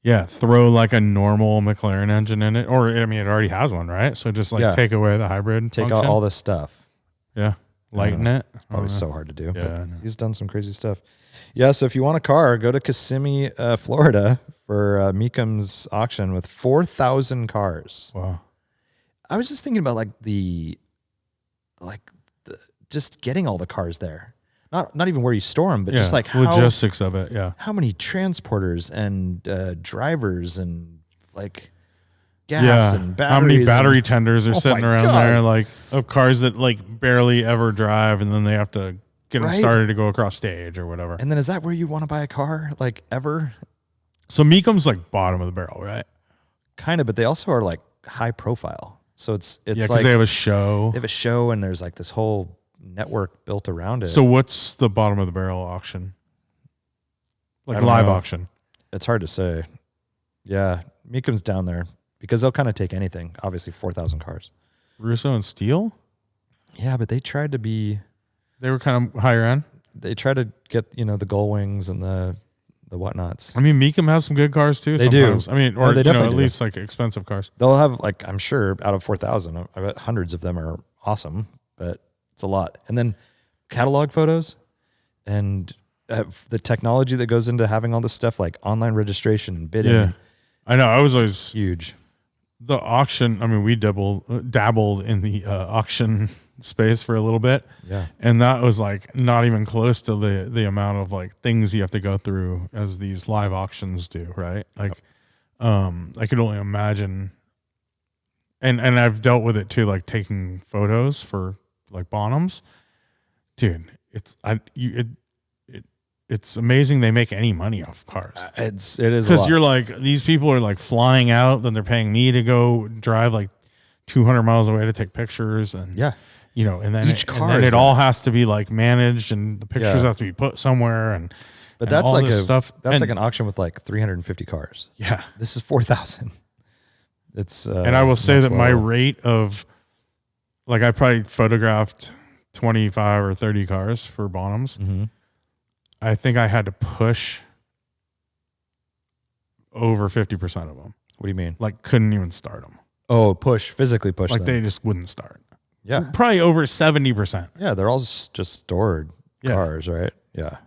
Yeah. Throw like a normal McLaren engine in it. Or, I mean, it already has one, right? So just like take away the hybrid Take function. out all this stuff. Yeah. Lighten it. Probably so hard to do. Yeah, but he's done some crazy stuff. Yeah, so if you want a car, go to Kissimmee, Florida for Mecum's auction with 4,000 cars. Wow. I was just thinking about just getting all the cars there. Not even where you store them, but just like how, logistics of it. Yeah. How many transporters and drivers and like gas and batteries. How many battery tenders are sitting around God. there, like of cars that like barely ever drive, and then they have to get them started to go across stage or whatever. And then is that where you want to buy a car, like ever? So Mecum's like bottom of the barrel, right? Kind of, but they also are like high profile. So it's because like they have a show. They have a show, and there's like this whole network built around it. So what's the bottom of the barrel auction? Like live auction? It's hard to say. Yeah, Mecum's down there because they'll kind of take anything. Obviously, 4,000 cars. Russo and Steele? Yeah, but they tried to be. They were kind of higher end. They tried to get the gull wings and the whatnots. I mean, Mecum has some good cars too. They sometimes. do. I mean, or they definitely at least like expensive cars. They'll have like, I'm sure out of 4,000, I bet hundreds of them are awesome, but it's a lot. And then catalog photos and the technology that goes into having all this stuff like online registration and bidding. Yeah, I know. I was always huge. The auction. I mean, we dabbled in the auction space for a little bit. Yeah. And that was like not even close to the amount of like things you have to go through as these live auctions do, right? Like I could only imagine, and I've dealt with it too, like taking photos for like Bonhams. Dude, it's amazing they make any money off cars. It is because you're like, these people are like flying out, then they're paying me to go drive like 200 miles away to take pictures, and and then it all has to be like managed, and the pictures have to be put somewhere, but that's like stuff. That's like an auction with like 350 cars. Yeah, this is 4,000. It's and I will say that my level. rate of, like, I probably photographed 25 or 30 cars for Bonhams. Mm-hmm. I think I had to push over 50% of them. What do you mean? Like, couldn't even start them. Oh, physically push Like, them. they just wouldn't start. Yeah. Probably over 70%. Yeah, they're all just stored cars, right? Yeah.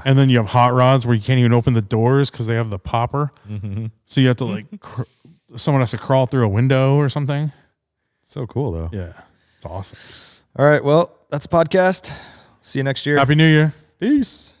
And then you have hot rods where you can't even open the doors because they have the popper. Mm-hmm. So you have to, like, someone has to crawl through a window or something. So cool, though. Yeah. It's awesome. All right. Well, that's a podcast. See you next year. Happy New Year. Peace.